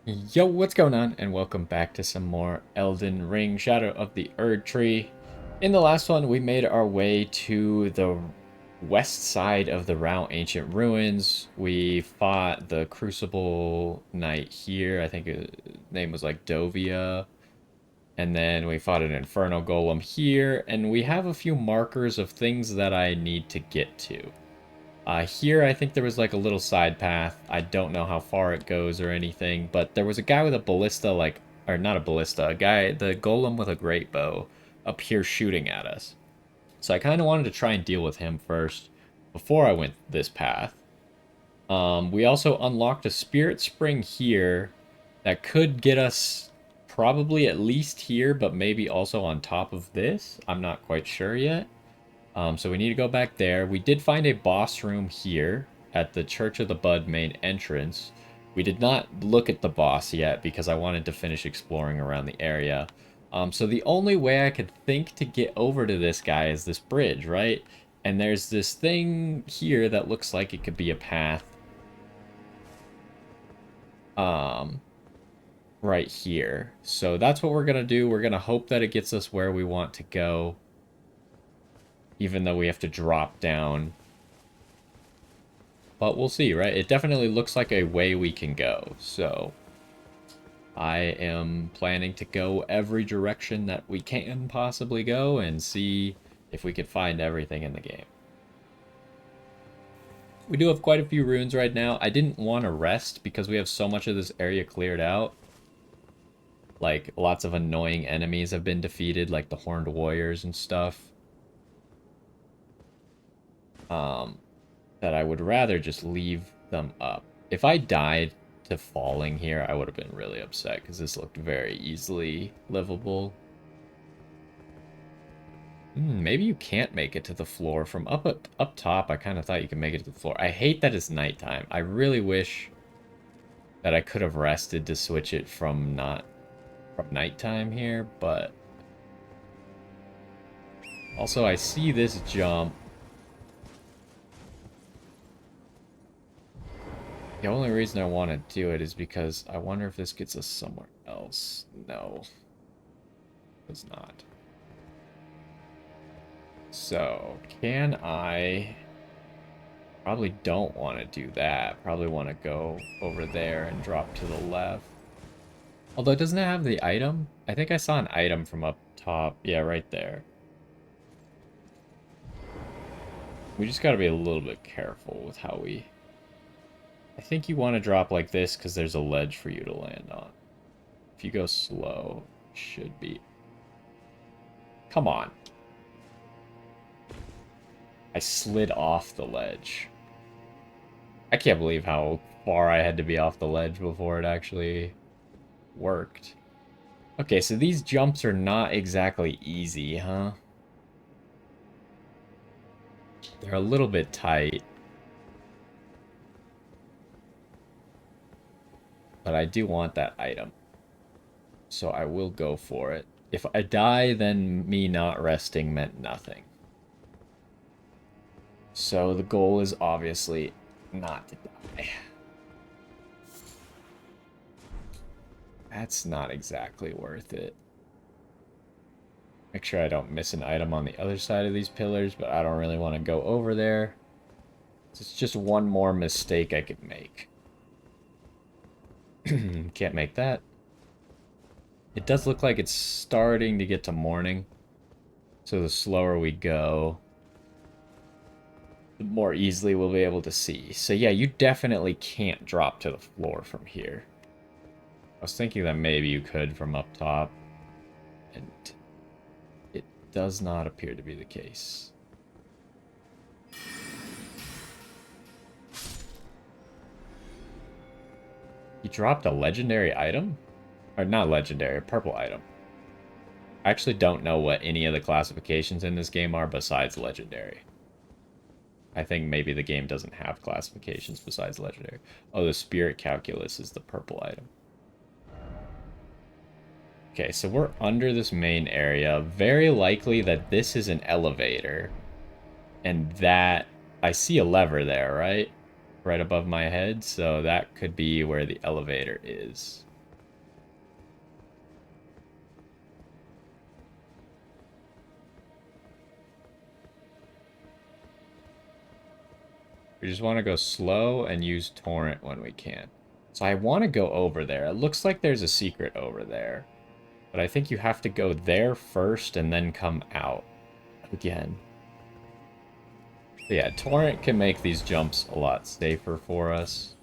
Yo, what's going on? And welcome back to some more Elden Ring Shadow of the Erdtree. In the last one, we made our way to the west side of the Rao Ancient Ruins. We fought the Crucible Knight here. I think his name was like Dovia. And then we fought an Inferno Golem here. And we have a few markers of things that I need to get to. Here, I think there was like a little side path. I don't know how far it goes or anything, but there was a guy with a ballista, like, or not a ballista, the golem with a great bow up here shooting at us. So I kind of wanted to try and deal with him first before I went this path. We also unlocked a spirit spring here that could get us probably at least here, but maybe also on top of this. I'm not quite sure yet. So we need to go back there. We did find a boss room here at the Church of the Bud main entrance. We did not look at the boss yet because I wanted to finish exploring around the area. So the only way I could think to get over to this guy is this bridge, right? And there's this thing here that looks like it could be a path. Um, right here. So that's what we're gonna do. We're gonna hope that it gets us where we want to go, even though we have to drop down. But we'll see, right? It definitely looks like a way we can go. So I am planning to go every direction that we can possibly go and see if we can find everything in the game. We do have quite a few runes right now. I didn't want to rest because we have so much of this area cleared out. Like, lots of annoying enemies have been defeated, like the Horned Warriors and stuff. Um, that I would rather just leave them up. If I died to falling here, I would have been really upset because this looked very easily livable. Maybe you can't make it to the floor from up top. I kind of thought you could make it to the floor. I hate that it's nighttime. I really wish that I could have rested to switch it from not from nighttime here, but also I see this jump. The only reason I want to do it is because I wonder if this gets us somewhere else. No, it does not. So, can I... Probably don't want to do that. Probably want to go over there and drop to the left. Although, doesn't it have the item? I think I saw an item from up top. Yeah, right there. We just gotta be a little bit careful with how we... I think you want to drop like this because there's a ledge for you to land on. If you go slow, it should be... Come on. I slid off the ledge. I can't believe how far I had to be off the ledge before it actually worked. Okay, so these jumps are not exactly easy, huh? They're a little bit tight. But I do want that item. So I will go for it. If I die, then me not resting meant nothing. So the goal is obviously not to die. That's not exactly worth it. Make sure I don't miss an item on the other side of these pillars, but I don't really want to go over there. It's just one more mistake I could make. Can't make that. It does look like it's starting to get to morning. So the slower we go, the more easily we'll be able to see. So yeah, you definitely can't drop to the floor from here. I was thinking that maybe you could from up top. And it does not appear to be the case. He dropped a legendary item? Or not legendary, a purple item. I actually don't know what any of the classifications in this game are besides legendary. I think maybe the game doesn't have classifications besides legendary. Oh, the spirit calculus is the purple item. Okay, so we're under this main area. Very likely that this is an elevator. And that... I see a lever there, right? Right above my head, so that could be where the elevator is. We just want to go slow and use torrent when we can. So I want to go over there. It looks like there's a secret over there. But I think you have to go there first and then come out again. But yeah, torrent can make these jumps a lot safer for us.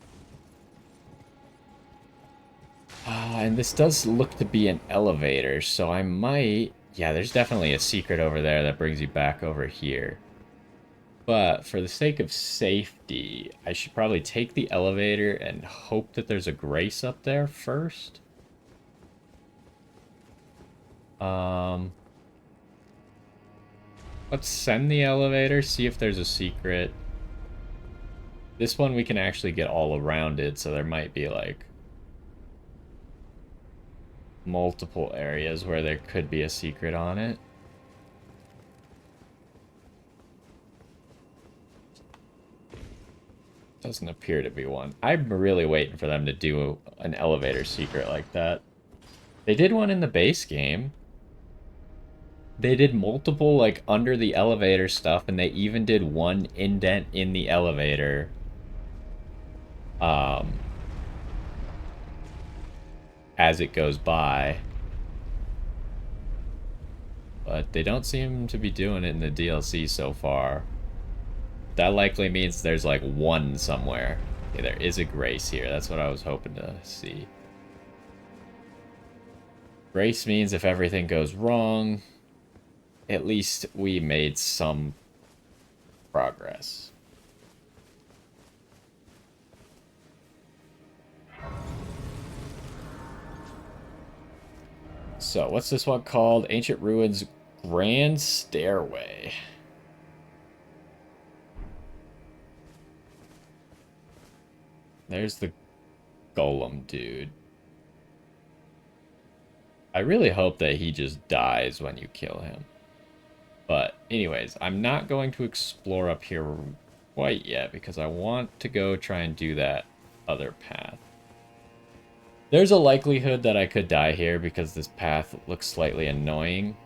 And this does look to be an elevator, so I might... Yeah, there's definitely a secret over there that brings you back over here. But for the sake of safety, I should probably take the elevator and hope that there's a grace up there first. Let's send the elevator, see if there's a secret. This one we can actually get all around it, so there might be like multiple areas where there could be a secret on it. Doesn't appear to be one. I'm really waiting for them to do an elevator secret like that. They did one in the base game. They did multiple, like, under the elevator stuff, and they even did one indent in the elevator. As it goes by. But they don't seem to be doing it in the DLC so far. That likely means there's like one somewhere. Okay, there is a grace here. That's what I was hoping to see. Grace means if everything goes wrong, at least we made some progress. So, what's this one called? Ancient Ruins Grand Stairway. There's the golem dude. I really hope that he just dies when you kill him. But anyways, I'm not going to explore up here quite yet because I want to go try and do that other path. There's a likelihood that I could die here because this path looks slightly annoying.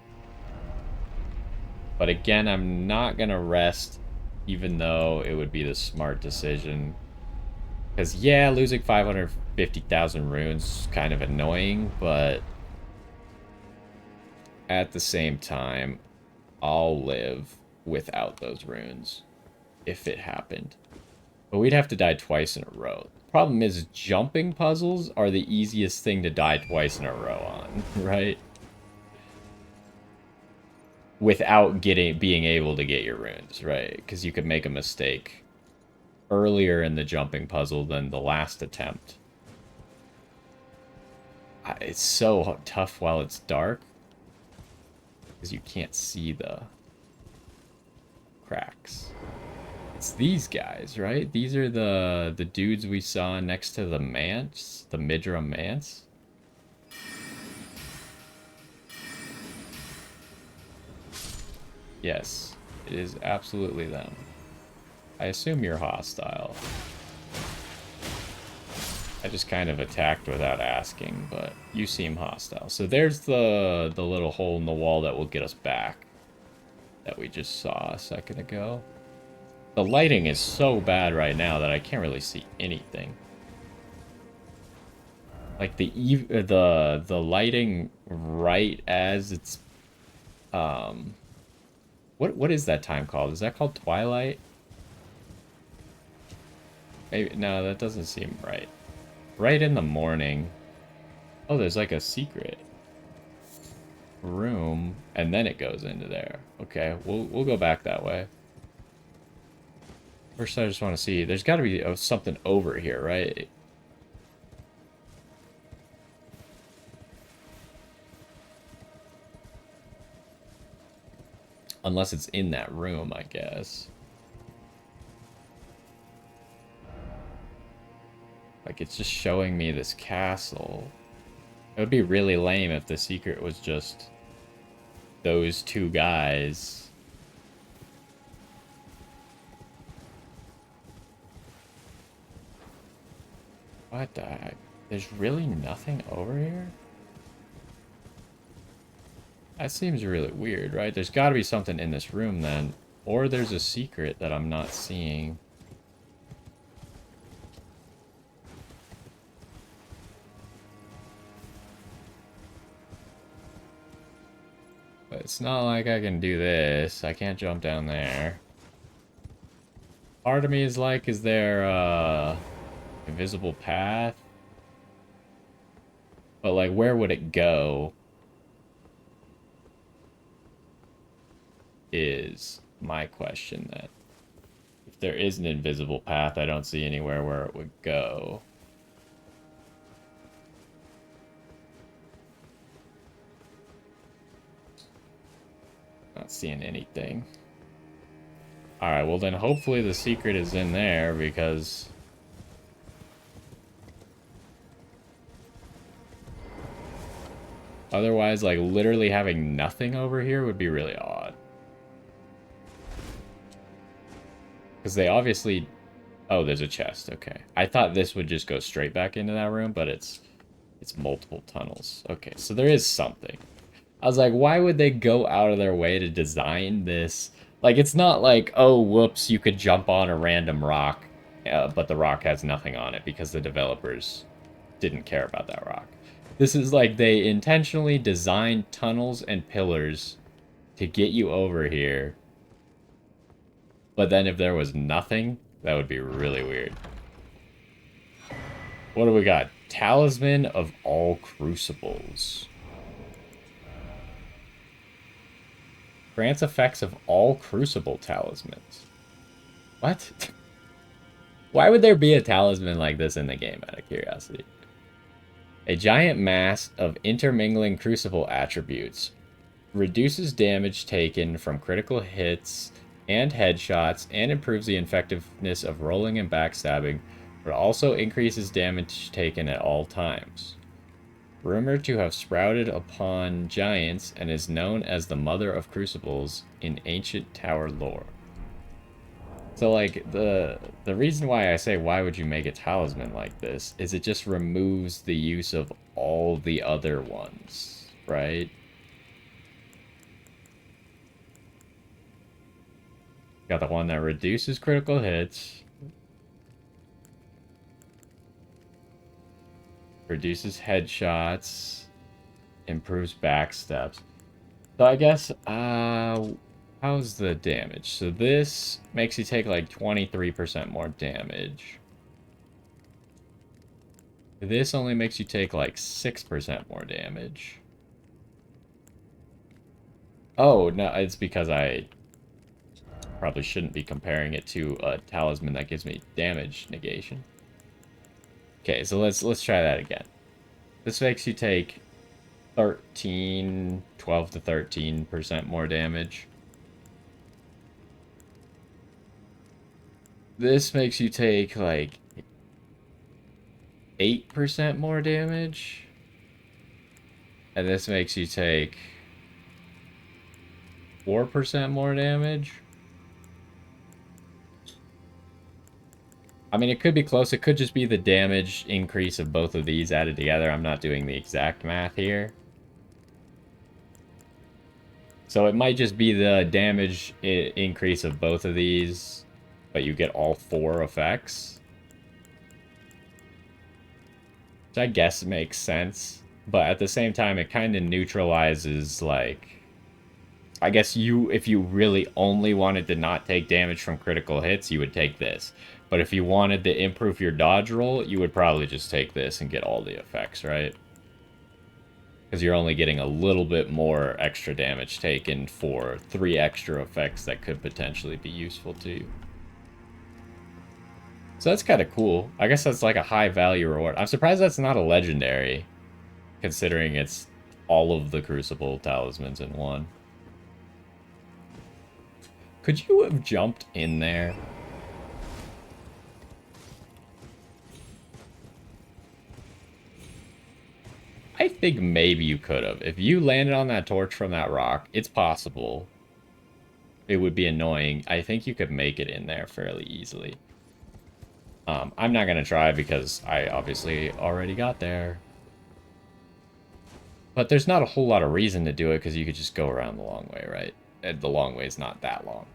But again, I'm not going to rest even though it would be the smart decision. Because yeah, losing 550,000 runes is kind of annoying, but at the same time, I'll live without those runes if it happened. But we'd have to die twice in a row. The problem is jumping puzzles are the easiest thing to die twice in a row on, right? Without being able to get your runes, right? Because you could make a mistake earlier in the jumping puzzle than the last attempt. It's so tough while it's dark because you can't see the cracks. It's these guys, right? These are the dudes we saw next to the manse, the Midra manse. Yes, it is absolutely them. I assume you're hostile. I just kind of attacked without asking, but you seem hostile. So there's the little hole in the wall that will get us back that we just saw a second ago. The lighting is so bad right now that I can't really see anything. Like the lighting right as it's what is that time called? Is that called twilight? Maybe, no, that doesn't seem right. Right in the morning. Oh, there's like a secret room, and then it goes into there. Okay, we'll go back that way. First, I just want to see. There's got to be something over here, right? Unless it's in that room, I guess. Like, it's just showing me this castle. It would be really lame if the secret was just those two guys. What the heck? There's really nothing over here? That seems really weird, right? There's got to be something in this room then. Or there's a secret that I'm not seeing. It's not like I can do this. I can't jump down there. Part of me is like, is there a invisible path? But like, where would it go? Is my question then. If there is an invisible path, I don't see anywhere where it would go. Not seeing anything. Alright, well then hopefully the secret is in there, because otherwise, like, literally having nothing over here would be really odd. Because they obviously... Oh, there's a chest, okay. I thought this would just go straight back into that room, but it's multiple tunnels. Okay, so there is something. I was like, why would they go out of their way to design this? Like, it's not like, oh, whoops, you could jump on a random rock, but the rock has nothing on it because the developers didn't care about that rock. This is like they intentionally designed tunnels and pillars to get you over here. But then if there was nothing, that would be really weird. What do we got? Talisman of all Crucibles. Grants effects of all Crucible talismans. What? Why would there be a talisman like this in the game, out of curiosity? A giant mass of intermingling Crucible attributes. Reduces damage taken from critical hits and headshots, and improves the effectiveness of rolling and backstabbing, but also increases damage taken at all times. Rumored to have sprouted upon giants, and is known as the Mother of Crucibles in ancient tower lore. So, like, the reason why I say why would you make a talisman like this is it just removes the use of all the other ones, right? Got the one that reduces critical hits. Reduces headshots. Improves backsteps. So I guess, how's the damage? So this makes you take like 23% more damage. This only makes you take like 6% more damage. Oh, no, it's because I probably shouldn't be comparing it to a talisman that gives me damage negation. Okay, so let's try that again. This makes you take 12 to 13% more damage. This makes you take like 8% more damage. And this makes you take 4% more damage. I mean, it could be close. It could just be the damage increase of both of these added together. I'm not doing the exact math here. So it might just be the damage increase of both of these, but you get all 4 effects. Which I guess makes sense. But at the same time, it kind of neutralizes, like... I guess if you really only wanted to not take damage from critical hits, you would take this. But if you wanted to improve your dodge roll, you would probably just take this and get all the effects, right? Because you're only getting a little bit more extra damage taken for 3 extra effects that could potentially be useful to you. So that's kind of cool. I guess that's like a high value reward. I'm surprised that's not a legendary, considering it's all of the Crucible talismans in one. Could you have jumped in there? I think maybe you could have. If you landed on that torch from that rock, it's possible. It would be annoying. I think you could make it in there fairly easily. I'm not going to try because I obviously already got there. But there's not a whole lot of reason to do it because you could just go around the long way, right? The long way is not that long.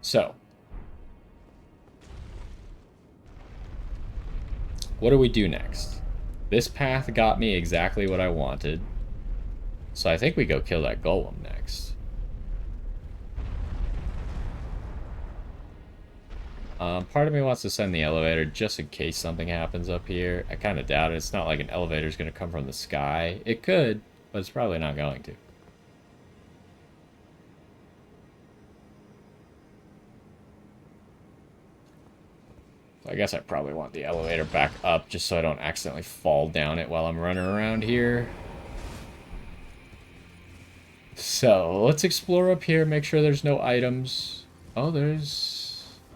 So, what do we do next? This path got me exactly what I wanted. So I think we go kill that golem next. Part of me wants to send the elevator just in case something happens up here. I kind of doubt it. It's not like an elevator is going to come from the sky. It could, but it's probably not going to. So I guess I probably want the elevator back up just so I don't accidentally fall down it while I'm running around here. So let's explore up here, make sure there's no items. Oh,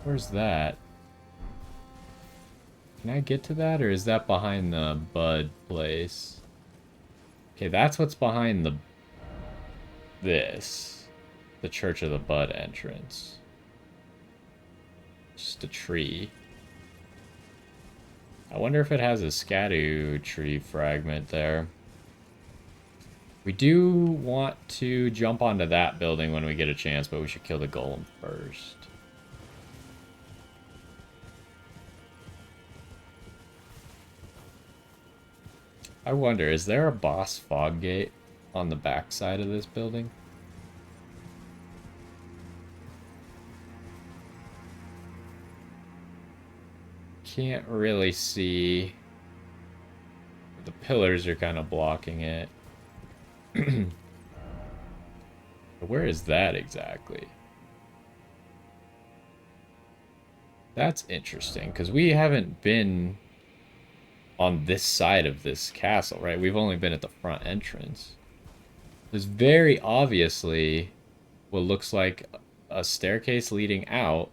where's that? Can I get to that, or is that behind the Bud place? Okay, that's what's behind the Church of the Bud entrance. Just a tree. I wonder if it has a Scadu tree fragment there. We do want to jump onto that building when we get a chance, but we should kill the golem first. I wonder, is there a boss fog gate on the back side of this building? Can't really see. The pillars are kind of blocking it. Where is that exactly? That's interesting, because we haven't been on this side of this castle, right? We've only been at the front entrance. There's very obviously what looks like a staircase leading out.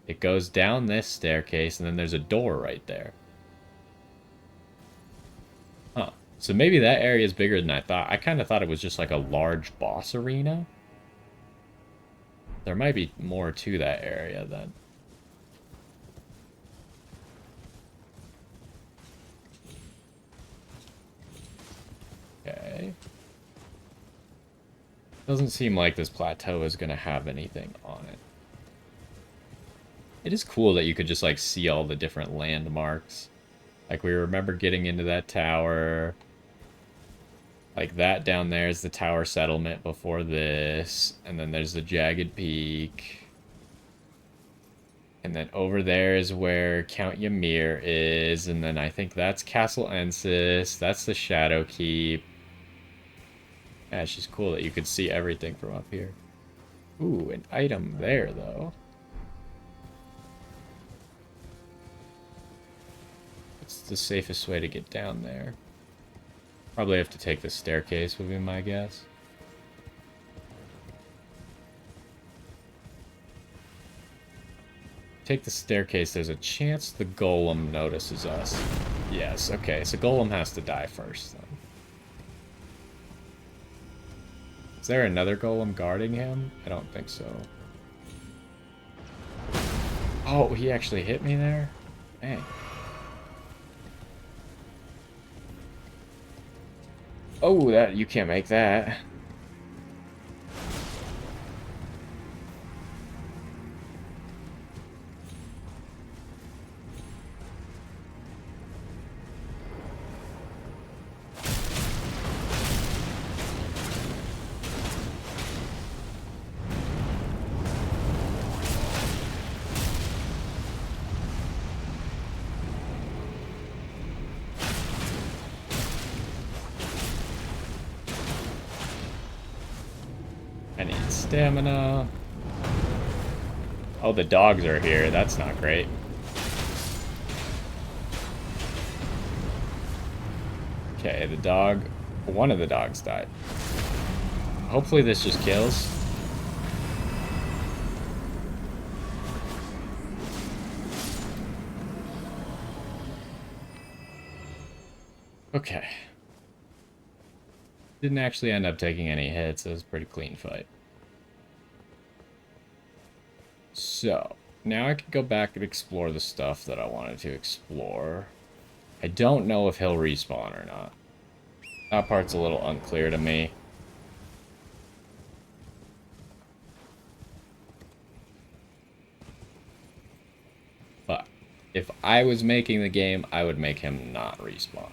It goes down this staircase, and then there's a door right there. Huh. So maybe that area is bigger than I thought. I kind of thought it was just like a large boss arena. There might be more to that area then. Okay. Doesn't seem like this plateau is going to have anything on it. It is cool that you could just, like, see all the different landmarks. Like, we remember getting into that tower. Like, that down there is the tower settlement before this. And then there's the Jagged Peak. And then over there is where Count Ymir is. And then I think that's Castle Ensis. That's the Shadow Keep. Yeah, it's just cool that you could see everything from up here. Ooh, an item there, though. What's the safest way to get down there? Probably have to take the staircase, would be my guess. Take the staircase, there's a chance the golem notices us. Yes, okay, so golem has to die first, then. Is there another golem guarding him? I don't think so. Oh, he actually hit me there? Dang. Oh, that you can't make that. I need stamina. Oh, the dogs are here. That's not great. Okay, the dog... One of the dogs died. Hopefully this just kills. Okay. Didn't actually end up taking any hits. It was a pretty clean fight. So, now I can go back and explore the stuff that I wanted to explore. I don't know if he'll respawn or not. That part's a little unclear to me. But if I was making the game, I would make him not respawn.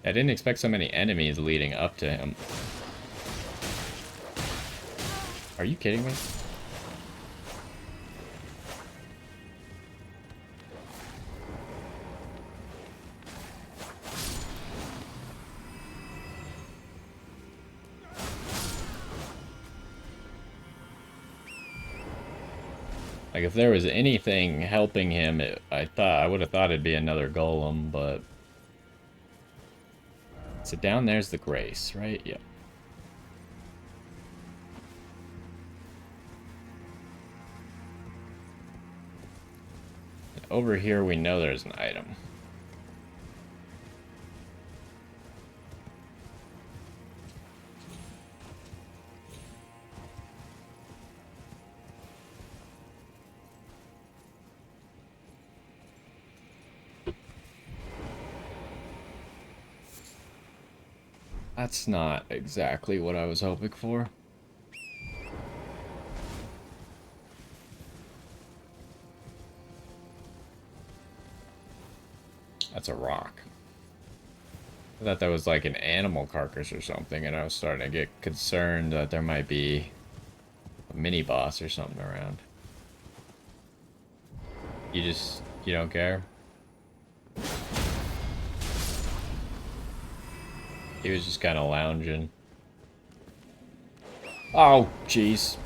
I didn't expect so many enemies leading up to him. Are you kidding me? Like, if there was anything helping him, I would have thought it'd be another golem, but... So down there's the Grace, right? Yeah. Over here, we know there's an item. That's not exactly what I was hoping for. That's a rock. I thought that was like an animal carcass or something, and I was starting to get concerned that there might be a mini-boss or something around. You don't care? He was just kind of lounging. Oh, jeez.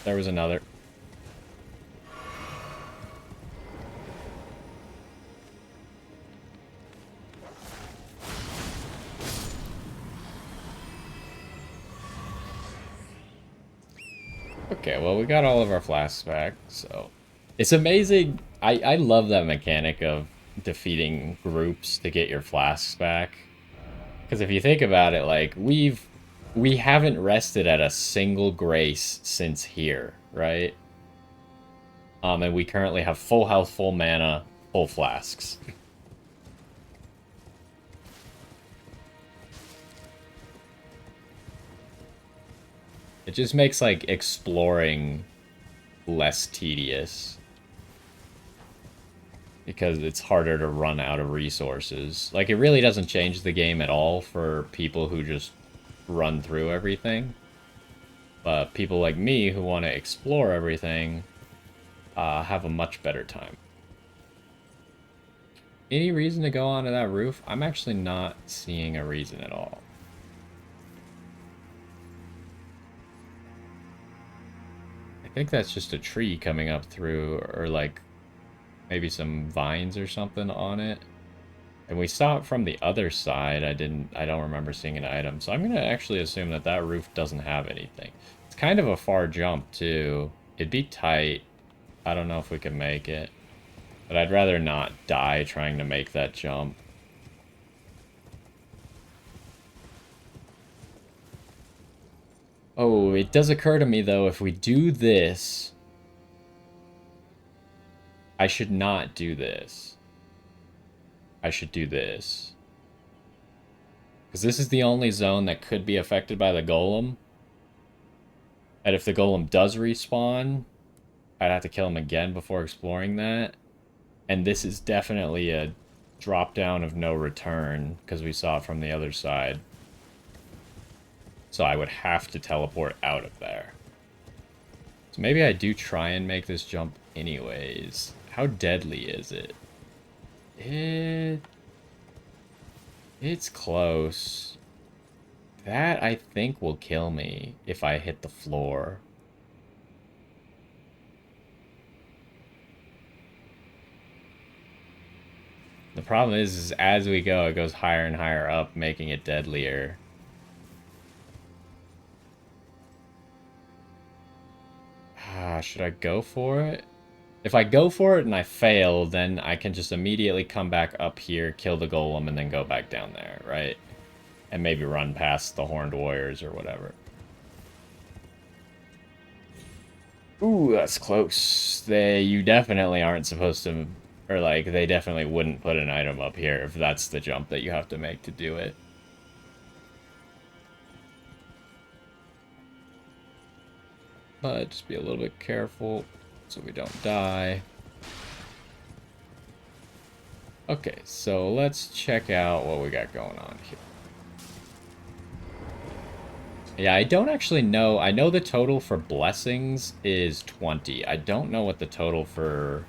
There was another. Okay, well, we got all of our flasks back, so... It's amazing. I love that mechanic of defeating groups to get your flasks back. Because if you think about it, like, we haven't rested at a single grace since here, right? And we currently have full health, full mana, full flasks. It just makes, like, exploring less tedious. Because it's harder to run out of resources. Like, it really doesn't change the game at all for people who just run through everything. But people like me who want to explore everything have a much better time. Any reason to go onto that roof? I'm actually not seeing a reason at all. I think that's just a tree coming up through, or like maybe some vines or something on it. And we saw it from the other side. I don't remember seeing an item. So I'm going to actually assume that that roof doesn't have anything. It's kind of a far jump, too. It'd be tight. I don't know if we can make it. But I'd rather not die trying to make that jump. Oh, it does occur to me, though, if we do this... I should not do this. I should do this. Because this is the only zone that could be affected by the golem. And if the golem does respawn, I'd have to kill him again before exploring that. And this is definitely a drop down of no return, because we saw it from the other side. So I would have to teleport out of there. So maybe I do try and make this jump anyways. How deadly is it? It's close. That, I think, will kill me if I hit the floor. The problem is as we go, it goes higher and higher up, making it deadlier. Should I go for it? If I go for it and I fail, then I can just immediately come back up here, kill the golem, and then go back down there, right? And maybe run past the horned warriors or whatever. Ooh, that's close. You definitely aren't supposed to... Or, like, they definitely wouldn't put an item up here if that's the jump that you have to make to do it. But just be a little bit careful so we don't die. Okay, so let's check out what we got going on here. Yeah, I don't actually know. I know the total for blessings is 20. I don't know what the total for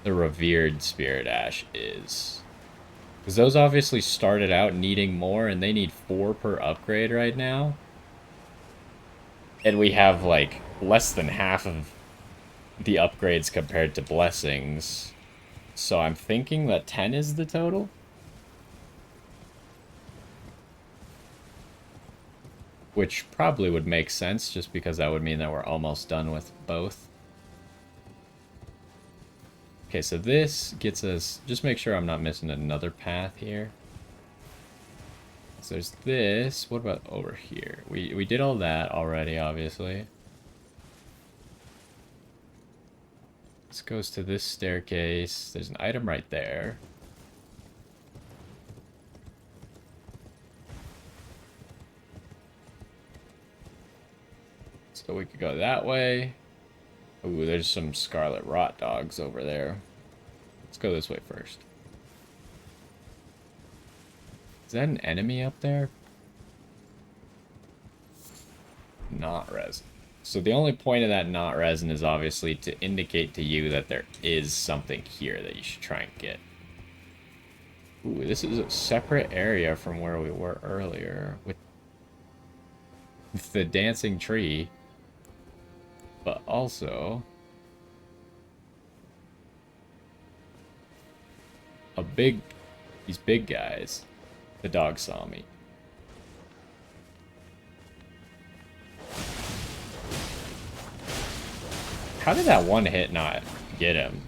the revered spirit ash is. Because those obviously started out needing more, and they need 4 per upgrade right now. And we have, like, less than half of the upgrades compared to blessings. So I'm thinking that 10 is the total? Which probably would make sense, just because that would mean that we're almost done with both. Okay, so this gets us... Just make sure I'm not missing another path here. So there's this. What about over here? We did all that already, obviously. This goes to this staircase. There's an item right there. So we could go that way. Ooh, there's some scarlet rot dogs over there. Let's go this way first. Is that an enemy up there? Not resin. So the only point of that not resin is obviously to indicate to you that there is something here that you should try and get. Ooh, this is a separate area from where we were earlier with the dancing tree. But also these big guys. The dog saw me. How did that one hit not get him?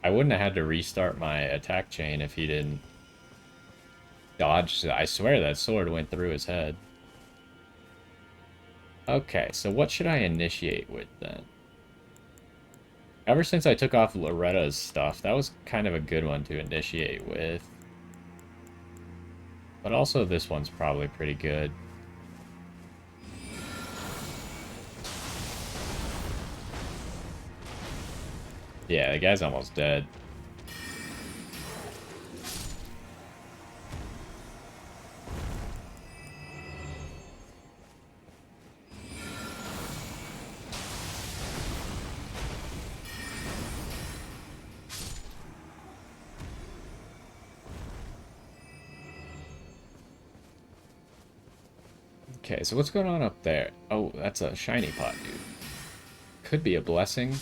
I wouldn't have had to restart my attack chain if he didn't dodge. I swear that sword went through his head. Okay, so what should I initiate with then? Ever since I took off Loretta's stuff, that was kind of a good one to initiate with. But also this one's probably pretty good. Yeah, the guy's almost dead. Okay, so what's going on up there? Oh, that's a shiny pot, dude. Could be a blessing.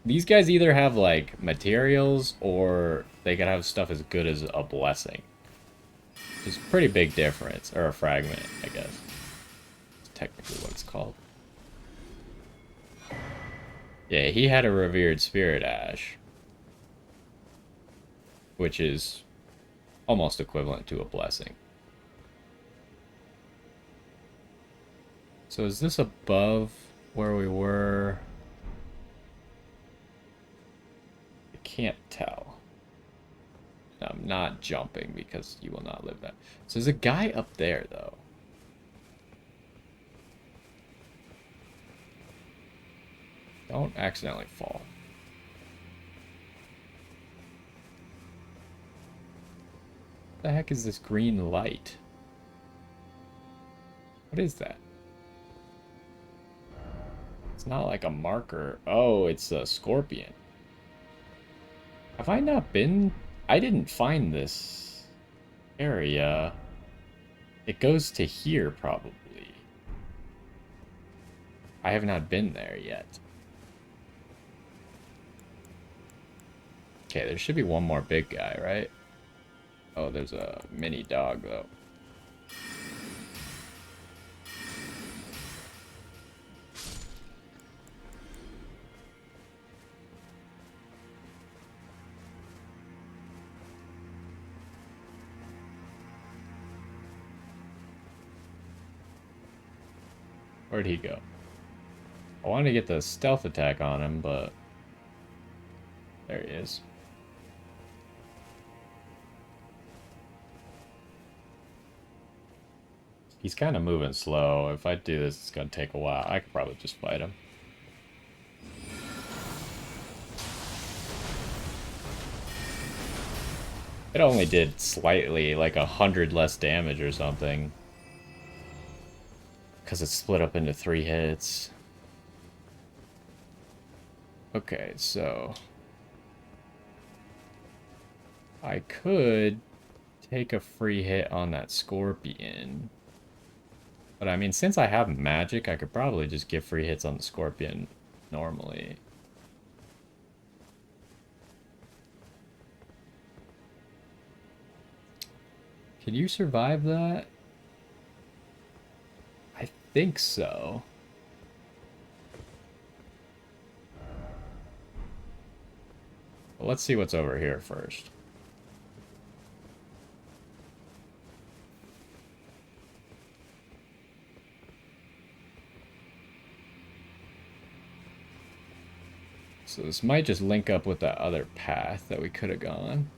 These guys either have, like, materials, or they could have stuff as good as a blessing. It's a pretty big difference. Or a fragment, I guess. It's technically what it's called. Yeah, he had a revered spirit ash. Which is almost equivalent to a blessing. So is this above where we were? I can't tell. I'm not jumping because you will not live that. So there's a guy up there, though. Don't accidentally fall. What the heck is this green light? What is that? It's not like a marker. Oh, it's a scorpion. Have I not been... I didn't find this area. It goes to here, probably. I have not been there yet. Okay, there should be one more big guy, right? Oh, there's a mini dog, though. Where'd he go? I wanted to get the stealth attack on him, but... There he is. He's kind of moving slow. If I do this, it's going to take a while. I could probably just fight him. It only did slightly, like 100 less damage or something. Because it's split up into 3 hits. Okay, so... I could take a free hit on that scorpion. But I mean, since I have magic, I could probably just get free hits on the scorpion normally. Can you survive that? I think so. But let's see what's over here first. So this might just link up with that other path that we could have gone.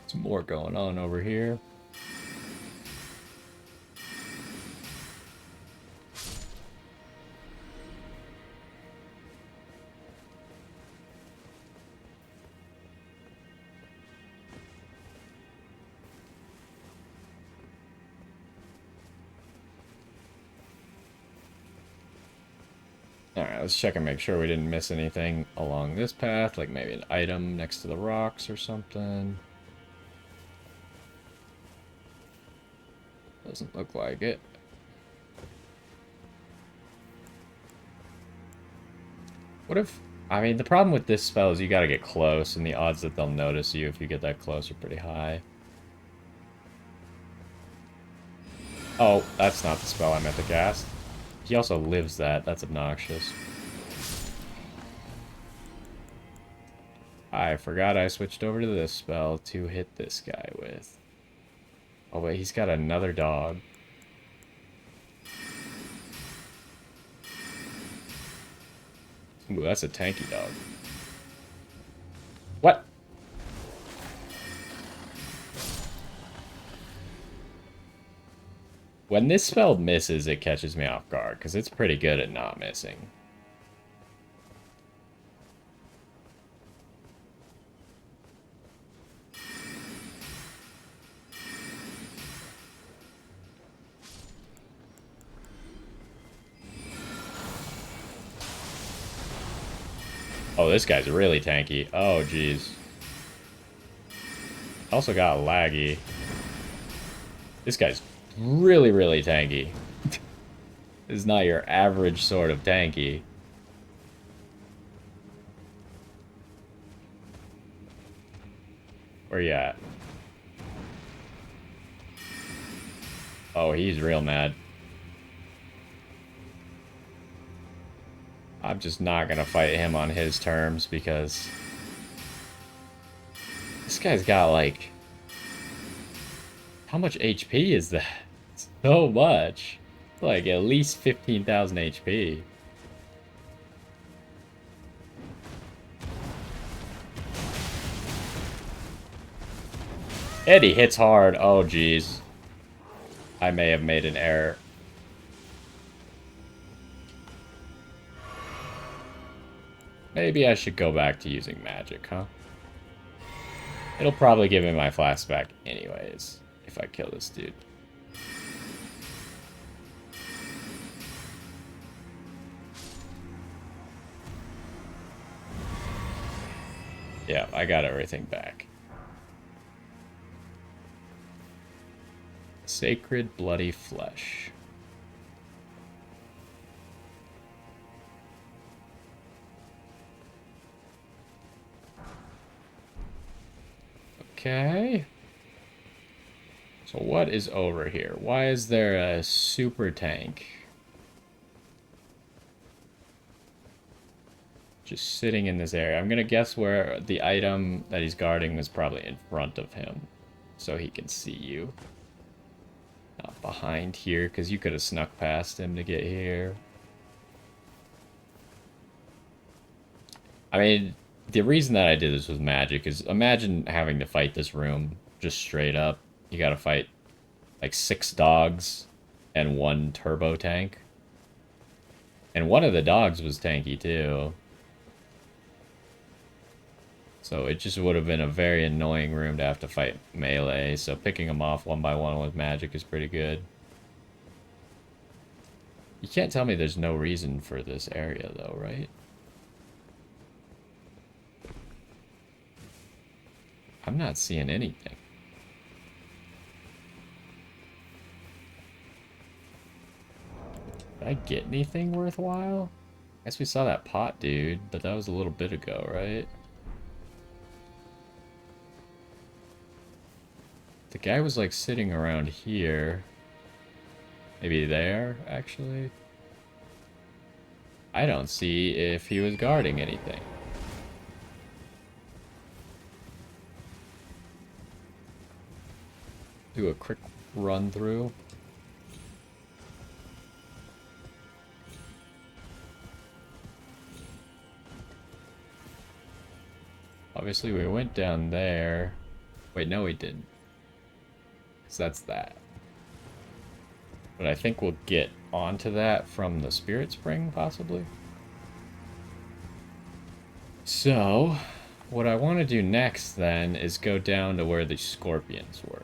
Some more going on over here. Alright, let's check and make sure we didn't miss anything along this path, like maybe an item next to the rocks or something. Doesn't look like it. What if... I mean, the problem with this spell is you gotta get close, and the odds that they'll notice you if you get that close are pretty high. Oh, that's not the spell I meant to cast. He also lives that. That's obnoxious. I forgot I switched over to this spell to hit this guy with. Oh, wait, he's got another dog. Ooh, that's a tanky dog. What? When this spell misses, it catches me off guard, because it's pretty good at not missing. Oh, this guy's really tanky. Oh, jeez. Also got laggy. This guy's really, really tanky. This is not your average sort of tanky. Where you at? Oh, he's real mad. I'm just not gonna fight him on his terms because this guy's got like, how much HP is that? So much. Like at least 15,000 HP. Eddie hits hard. Oh jeez. I may have made an error. Maybe I should go back to using magic, huh? It'll probably give me my flask back anyways, if I kill this dude. Yeah, I got everything back. Sacred bloody flesh. Okay. So what is over here? Why is there a super tank just sitting in this area? I'm gonna guess where the item that he's guarding is probably in front of him, so he can see you. Not behind here, because you could have snuck past him to get here. I mean, the reason that I did this with magic is imagine having to fight this room just straight up. You gotta fight like 6 dogs and 1 turbo tank. And one of the dogs was tanky too. So it just would have been a very annoying room to have to fight melee, so picking them off one by one with magic is pretty good. You can't tell me there's no reason for this area, though, right? I'm not seeing anything. Did I get anything worthwhile? I guess we saw that pot, dude, but that was a little bit ago, right? The guy was, like, sitting around here. Maybe there, actually? I don't see if he was guarding anything. Do a quick run through. Obviously, we went down there. Wait, no, we didn't. Because that's that. But I think we'll get onto that from the Spirit Spring, possibly. So, what I want to do next, then, is go down to where the scorpions were.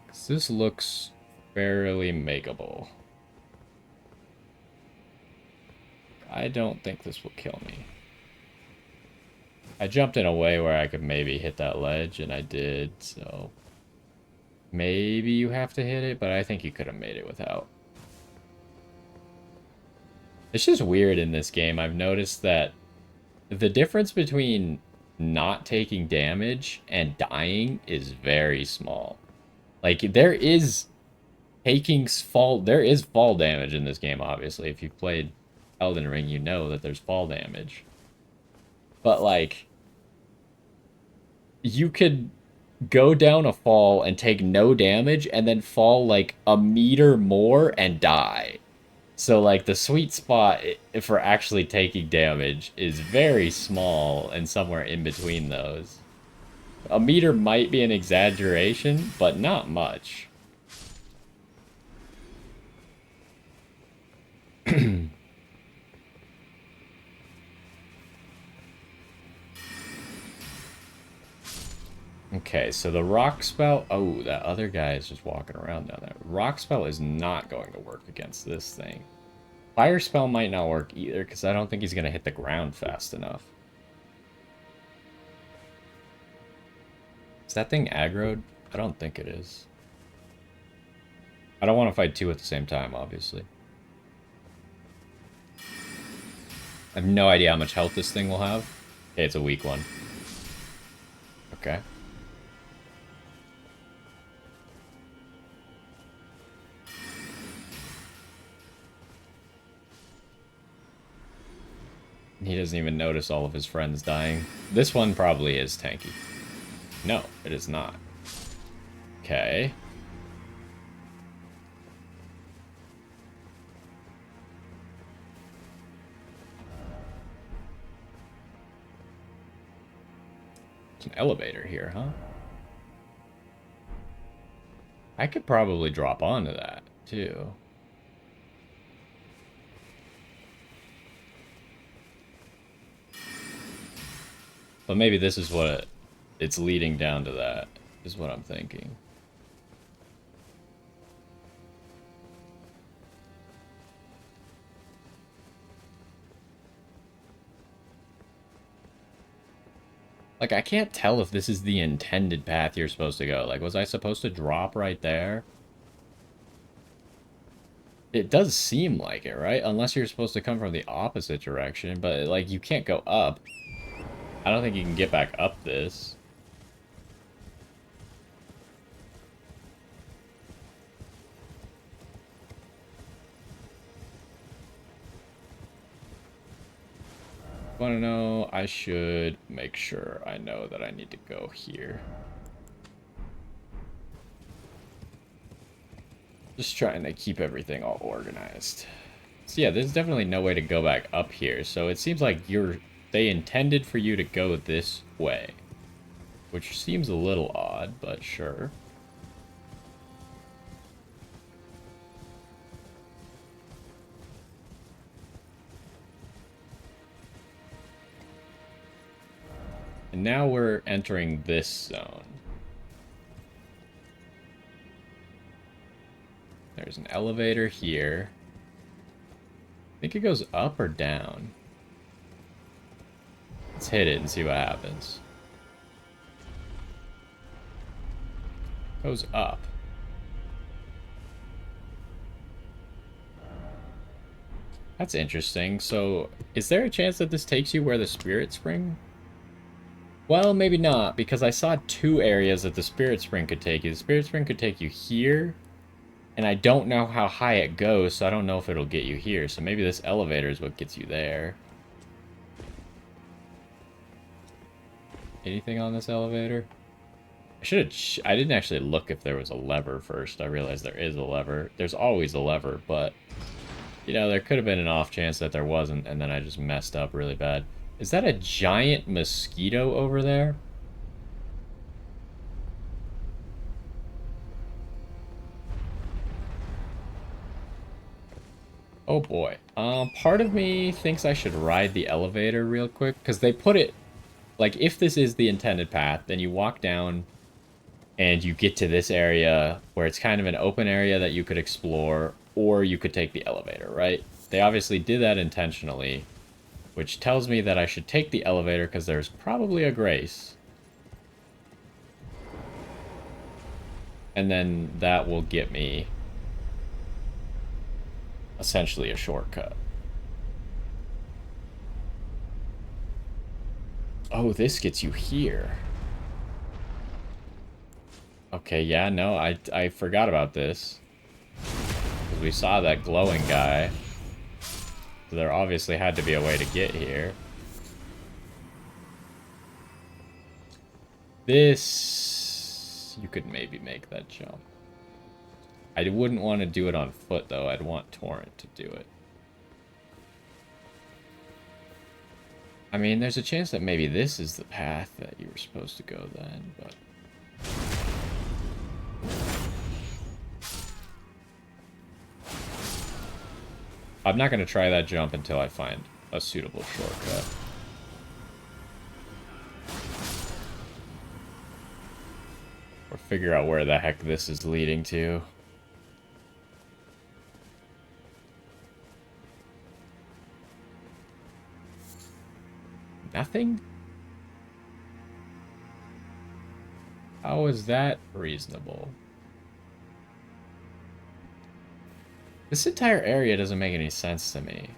Because this looks fairly makeable. I don't think this will kill me. I jumped in a way where I could maybe hit that ledge, and I did, so... Maybe you have to hit it, but I think you could have made it without. It's just weird in this game. I've noticed that the difference between not taking damage and dying is very small. Like, there is fall damage in this game, obviously. If you've played Elden Ring, you know that there's fall damage. But, like, you could go down a fall and take no damage and then fall, like, a meter more and die. So, like, the sweet spot for actually taking damage is very small and somewhere in between those. A meter might be an exaggeration, but not much. Okay, so the rock spell... Oh, that other guy is just walking around down there. Rock spell is not going to work against this thing. Fire spell might not work either, because I don't think he's going to hit the ground fast enough. Is that thing aggroed? I don't think it is. I don't want to fight two at the same time, obviously. I have no idea how much health this thing will have. Okay, it's a weak one. Okay. He doesn't even notice all of his friends dying. This one probably is tanky. No, it is not. Okay. There's an elevator here, huh? I could probably drop onto that, too. But maybe this is what it's leading down to, that is what I'm thinking. Like, I can't tell if this is the intended path you're supposed to go. Like, was I supposed to drop right there? It does seem like it, right? Unless you're supposed to come from the opposite direction, but, like, you can't go up. I don't think you can get back up this. Want to know? I should make sure I know that I need to go here. Just trying to keep everything all organized. So yeah, there's definitely no way to go back up here. So it seems like they intended for you to go this way. Which seems a little odd, but sure. And now we're entering this zone. There's an elevator here. I think it goes up or down. Let's hit it and see what happens. Goes up. That's interesting. So, is there a chance that this takes you where the Spirit Spring? Well, maybe not, because I saw two areas that the Spirit Spring could take you. The Spirit Spring could take you here, and I don't know how high it goes, so I don't know if it'll get you here. So maybe this elevator is what gets you there. Anything on this elevator? I didn't actually look if there was a lever first. I realized there is a lever. There's always a lever, but you know, there could have been an off chance that there wasn't, and then I just messed up really bad. Is that a giant mosquito over there? Oh boy. Part of me thinks I should ride the elevator real quick, because they put it, like, if this is the intended path, then you walk down and you get to this area where it's kind of an open area that you could explore, or you could take the elevator, right? They obviously did that intentionally, which tells me that I should take the elevator because there's probably a grace. And then that will get me essentially a shortcut. Oh, this gets you here. Okay, yeah, no, I forgot about this. Because we saw that glowing guy. So there obviously had to be a way to get here. This... You could maybe make that jump. I wouldn't want to do it on foot, though. I'd want Torrent to do it. I mean, there's a chance that maybe this is the path that you were supposed to go then, but... I'm not going to try that jump until I find a suitable shortcut. Or figure out where the heck this is leading to. Nothing? How is that reasonable? This entire area doesn't make any sense to me.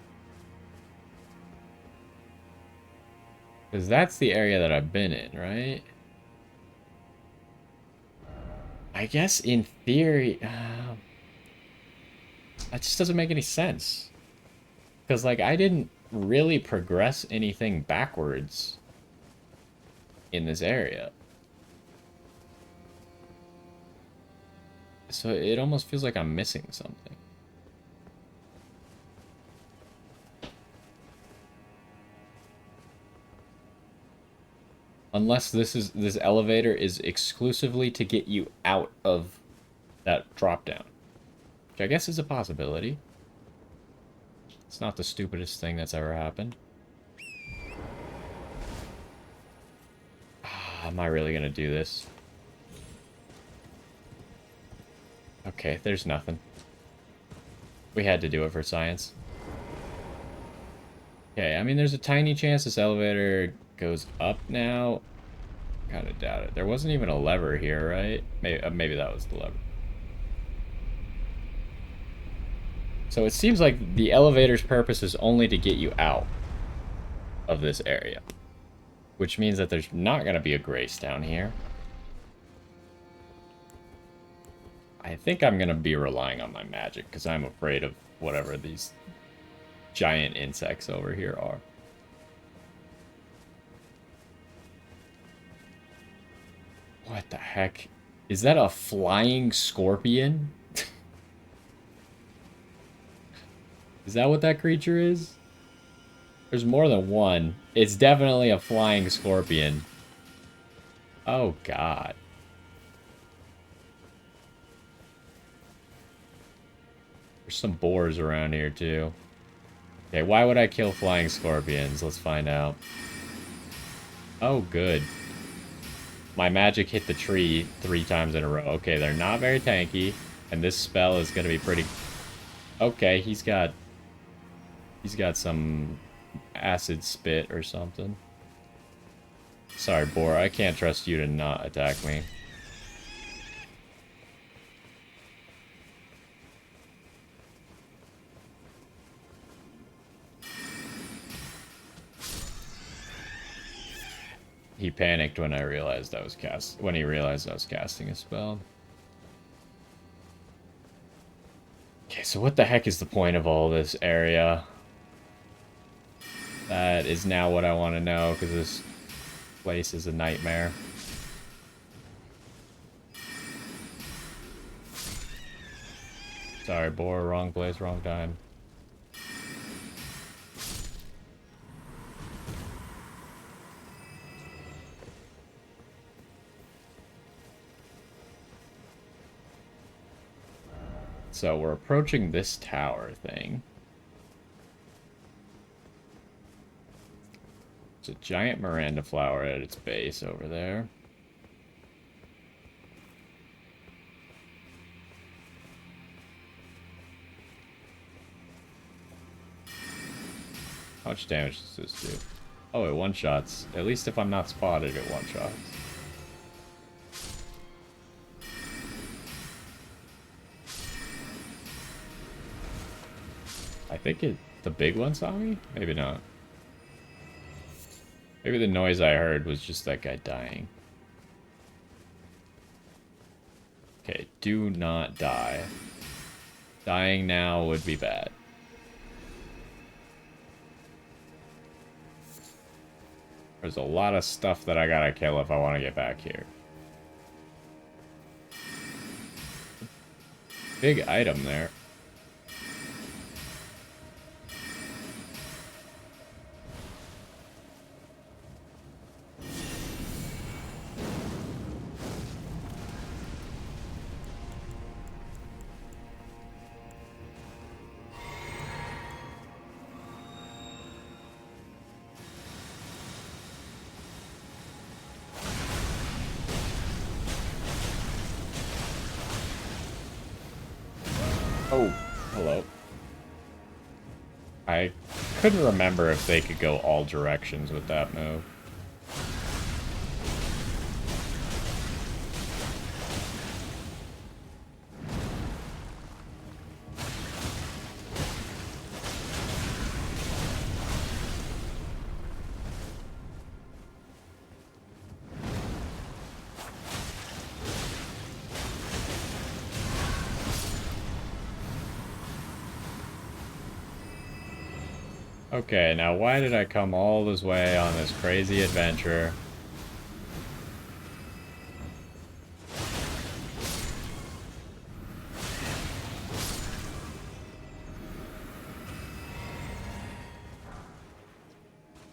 Because that's the area that I've been in, right? I guess in theory... that just doesn't make any sense. Because, like, I didn't really progress anything backwards in this area. So it almost feels like I'm missing something. Unless this elevator is exclusively to get you out of that drop down. Which I guess is a possibility. It's not the stupidest thing that's ever happened. Am I really gonna do this? Okay, there's nothing. We had to do it for science. Okay, I mean, there's a tiny chance this elevator goes up now. Kind of doubt it. There wasn't even a lever here, right? Maybe that was the lever. So it seems like the elevator's purpose is only to get you out of this area. Which means that there's not going to be a grace down here. I think I'm going to be relying on my magic because I'm afraid of whatever these giant insects over here are. What the heck? Is that a flying scorpion? Is that what that creature is? There's more than one. It's definitely a flying scorpion. Oh, God. There's some boars around here, too. Okay, why would I kill flying scorpions? Let's find out. Oh, good. My magic hit the tree 3 times in a row. Okay, they're not very tanky, and this spell is going to be pretty... Okay, he's got some acid spit or something. Sorry, Boar, I can't trust you to not attack me. He panicked when I realized I was when he realized I was casting a spell. Okay, so what the heck is the point of all this area? That is now what I want to know, because this place is a nightmare. Sorry, Boar, wrong place, wrong time. So we're approaching this tower thing. There's a giant Miranda flower at its base over there. How much damage does this do? Oh, it one-shots. At least if I'm not spotted, it one-shots. I think the big one saw me? Maybe not. Maybe the noise I heard was just that guy dying. Okay, do not die. Dying now would be bad. There's a lot of stuff that I gotta kill if I want to get back here. Big item there. Oh, hello. I couldn't remember if they could go all directions with that move. Okay, now why did I come all this way on this crazy adventure?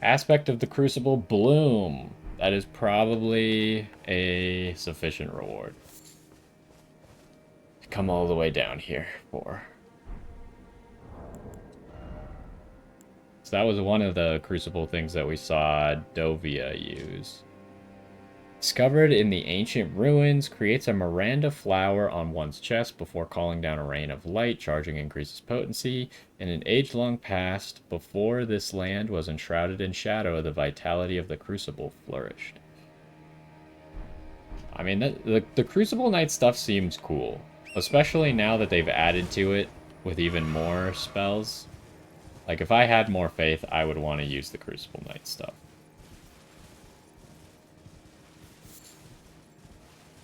Aspect of the Crucible Bloom. That is probably a sufficient reward. Come all the way down here for. So that was one of the Crucible things that we saw Dovia use. Discovered in the ancient ruins, creates a Miranda flower on one's chest before calling down a rain of light. Charging increases potency. In an age-long past, before this land was enshrouded in shadow, the vitality of the Crucible flourished. I mean, the Crucible Knight stuff seems cool. Especially now that they've added to it with even more spells. Like, if I had more faith, I would want to use the Crucible Knight stuff.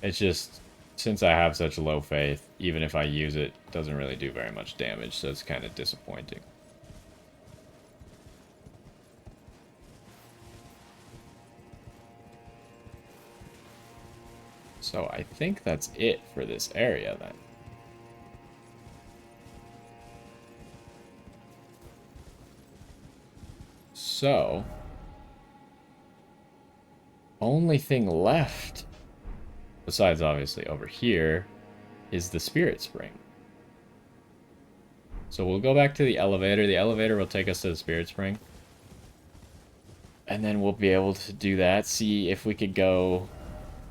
It's just, since I have such low faith, even if I use it, it doesn't really do very much damage, so it's kind of disappointing. So I think that's it for this area, then. So, only thing left, besides obviously over here, is the Spirit Spring. So we'll go back to the elevator. The elevator will take us to the Spirit Spring. And then we'll be able to do that. See if we could go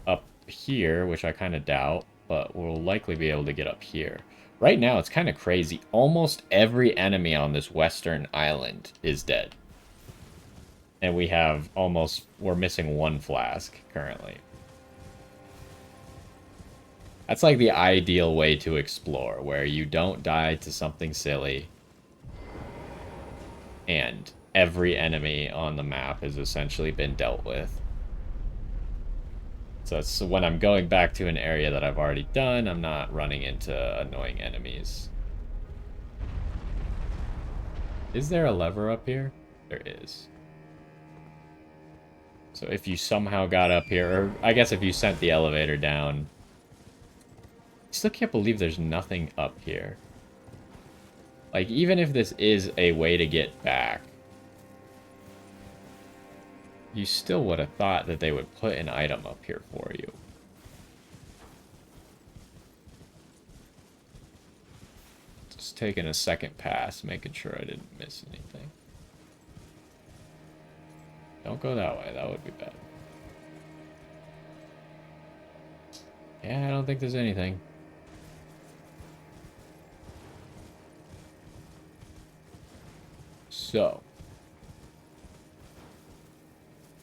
up here, which I kind of doubt, but we'll likely be able to get up here. Right now, it's kind of crazy. Almost every enemy on this western island is dead. And we have we're missing one flask currently. That's like the ideal way to explore, where you don't die to something silly, and every enemy on the map has essentially been dealt with. So when I'm going back to an area that I've already done, I'm not running into annoying enemies. Is there a lever up here? There is. So if you somehow got up here, or I guess if you sent the elevator down, I still can't believe there's nothing up here. Like, even if this is a way to get back, you still would have thought that they would put an item up here for you. Just taking a second pass, making sure I didn't miss anything. Don't go that way, that would be bad. Yeah, I don't think there's anything. So,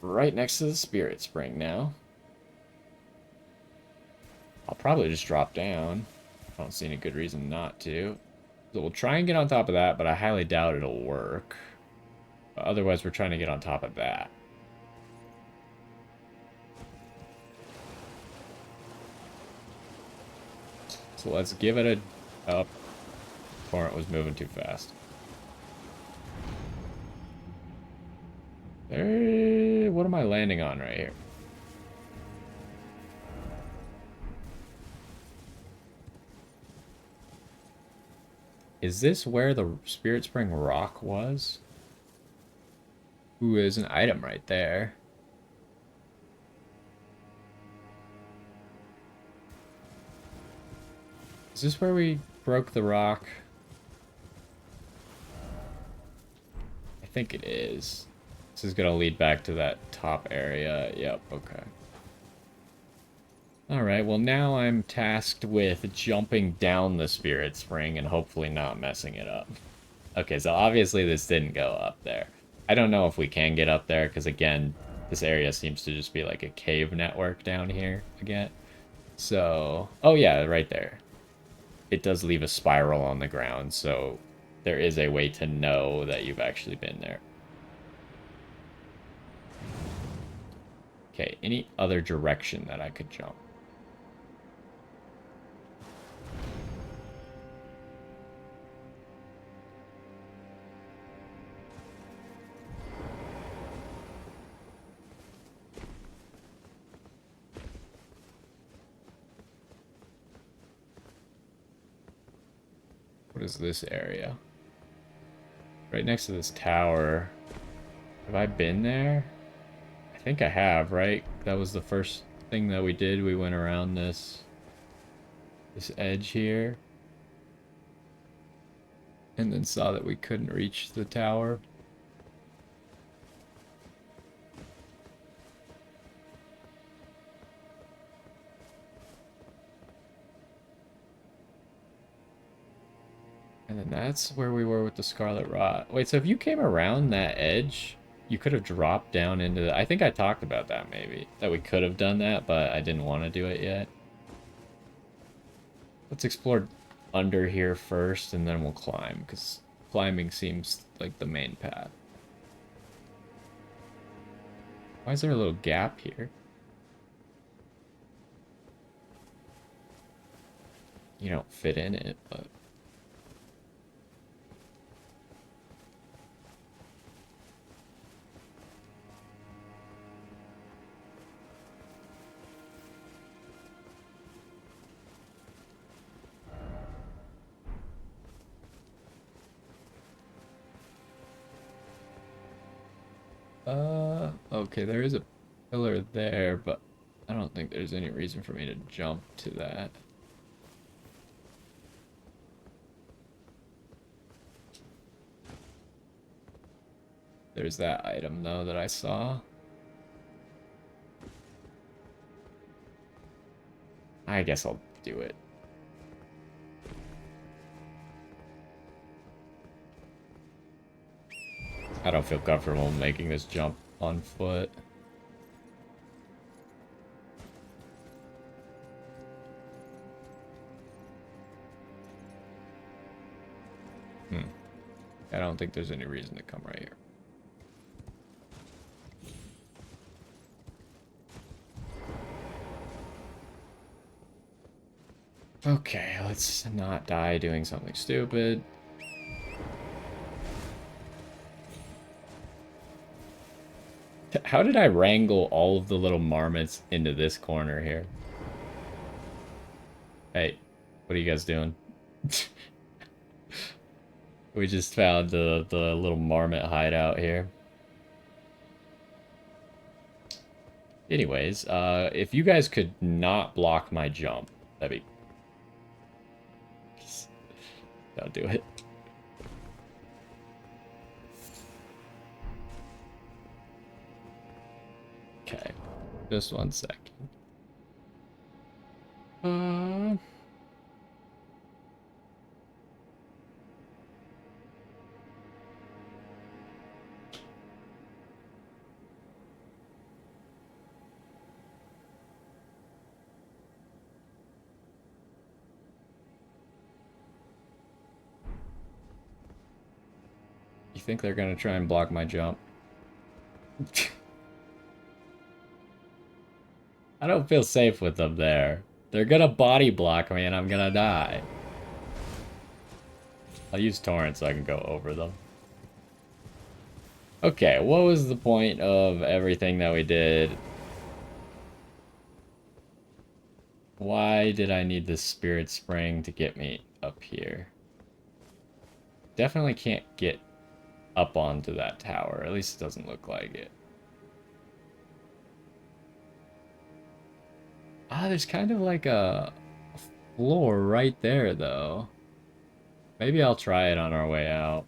right next to the spirit spring now. I'll probably just drop down. I don't see any good reason not to. So we'll try and get on top of that, but I highly doubt it'll work. But otherwise, we're trying to get on top of that. So let's give it a... Oh, torrent was moving too fast. There... What am I landing on right here? Is this where the Spirit Spring Rock was? Ooh, there's an item right there. Is this where we broke the rock? I think it is. This is gonna lead back to that top area. Yep, okay. Alright, well now I'm tasked with jumping down the Spirit Spring and hopefully not messing it up. Okay, so obviously this didn't go up there. I don't know if we can get up there, because again, this area seems to just be like a cave network down here again. So, oh yeah, right there. It does leave a spiral on the ground, so there is a way to know that you've actually been there. Okay, any other direction that I could jump? What is this area? Right next to this tower. Have I been there? I think I have, right? That was the first thing that we did. We went around this edge here. And then saw that we couldn't reach the tower. And then that's where we were with the Scarlet Rot. Wait, so if you came around that edge, you could have dropped down into the... I think I talked about that, maybe. That we could have done that, but I didn't want to do it yet. Let's explore under here first, and then we'll climb, because climbing seems like the main path. Why is there a little gap here? You don't fit in it, but... Okay, there is a pillar there, but I don't think there's any reason for me to jump to that. There's that item, though, that I saw. I guess I'll do it. I don't feel comfortable making this jump on foot. I don't think there's any reason to come right here. Okay, let's not die doing something stupid. How did I wrangle all of the little marmots into this corner here? Hey, what are you guys doing? We just found the little marmot hideout here. Anyways, if you guys could not block my jump, that'd be... Don't do it. Okay, just 1 second. You think they're gonna try and block my jump? I don't feel safe with them there. They're gonna body block me and I'm gonna die. I'll use torrent so I can go over them. Okay, what was the point of everything that we did? Why did I need this spirit spring to get me up here? Definitely can't get up onto that tower. At least it doesn't look like it. Ah, there's kind of like a floor right there, though. Maybe I'll try it on our way out.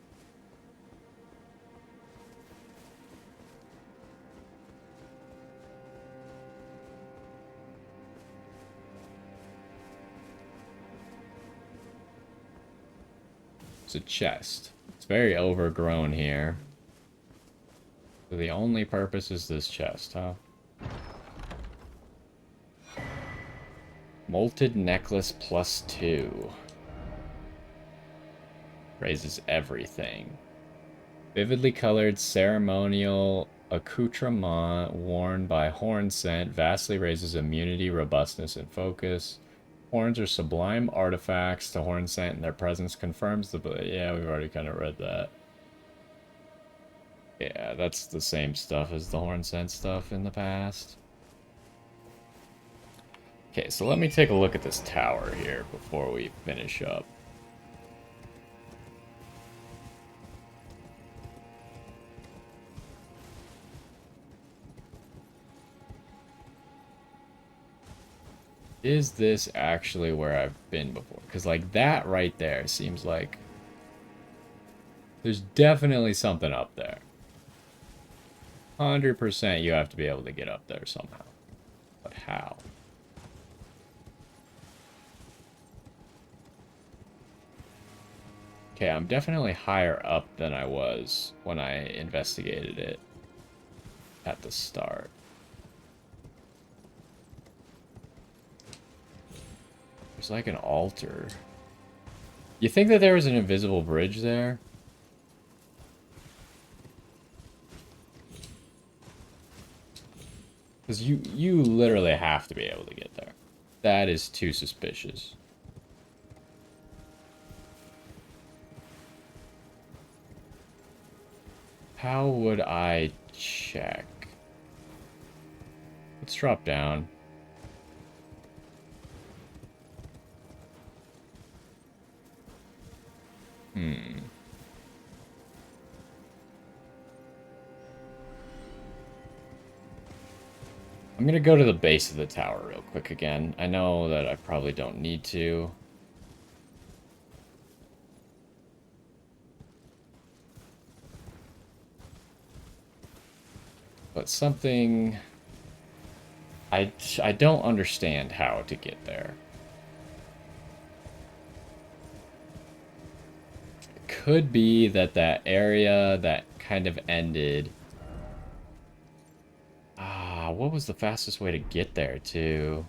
It's a chest. It's very overgrown here. So the only purpose is this chest, huh? Molted necklace +2. Raises everything. Vividly colored ceremonial accoutrement worn by horn scent vastly raises immunity, robustness, and focus. Horns are sublime artifacts to horn scent, and their presence confirms the... Yeah, we've already kind of read that. Yeah, that's the same stuff as the horn scent stuff in the past. Okay, so let me take a look at this tower here before we finish up. Is this actually where I've been before? Because, like, that right there seems like... There's definitely something up there. 100% you have to be able to get up there somehow. But how? Okay, I'm definitely higher up than I was when I investigated it at the start. There's like an altar. You think that there was an invisible bridge there? Because you literally have to be able to get there. That is too suspicious. How would I check? Let's drop down. I'm gonna go to the base of the tower real quick again. I know that I probably don't need to. But something... I don't understand how to get there. It could be that that area that kind of ended... what was the fastest way to get there, too?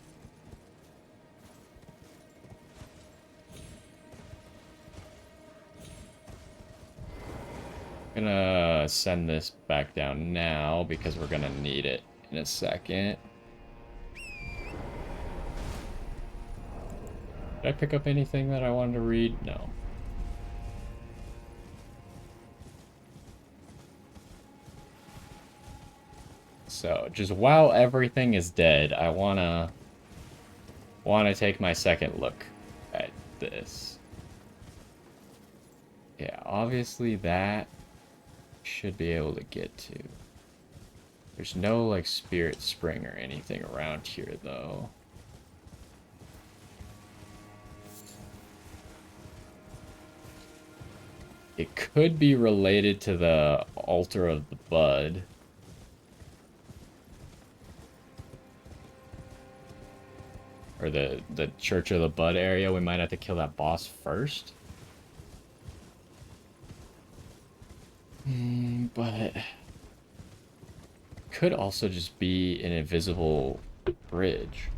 I'm gonna send this back down now because we're gonna need it in a second. Did I pick up anything that I wanted to read? No. So, just while everything is dead, I wanna take my second look at this. Yeah, obviously that should be able to get to. There's no, like, spirit spring or anything around here, though. It could be related to the altar of the bud. Or the Church of the Bud area. We might have to kill that boss first. But... could also just be an invisible bridge.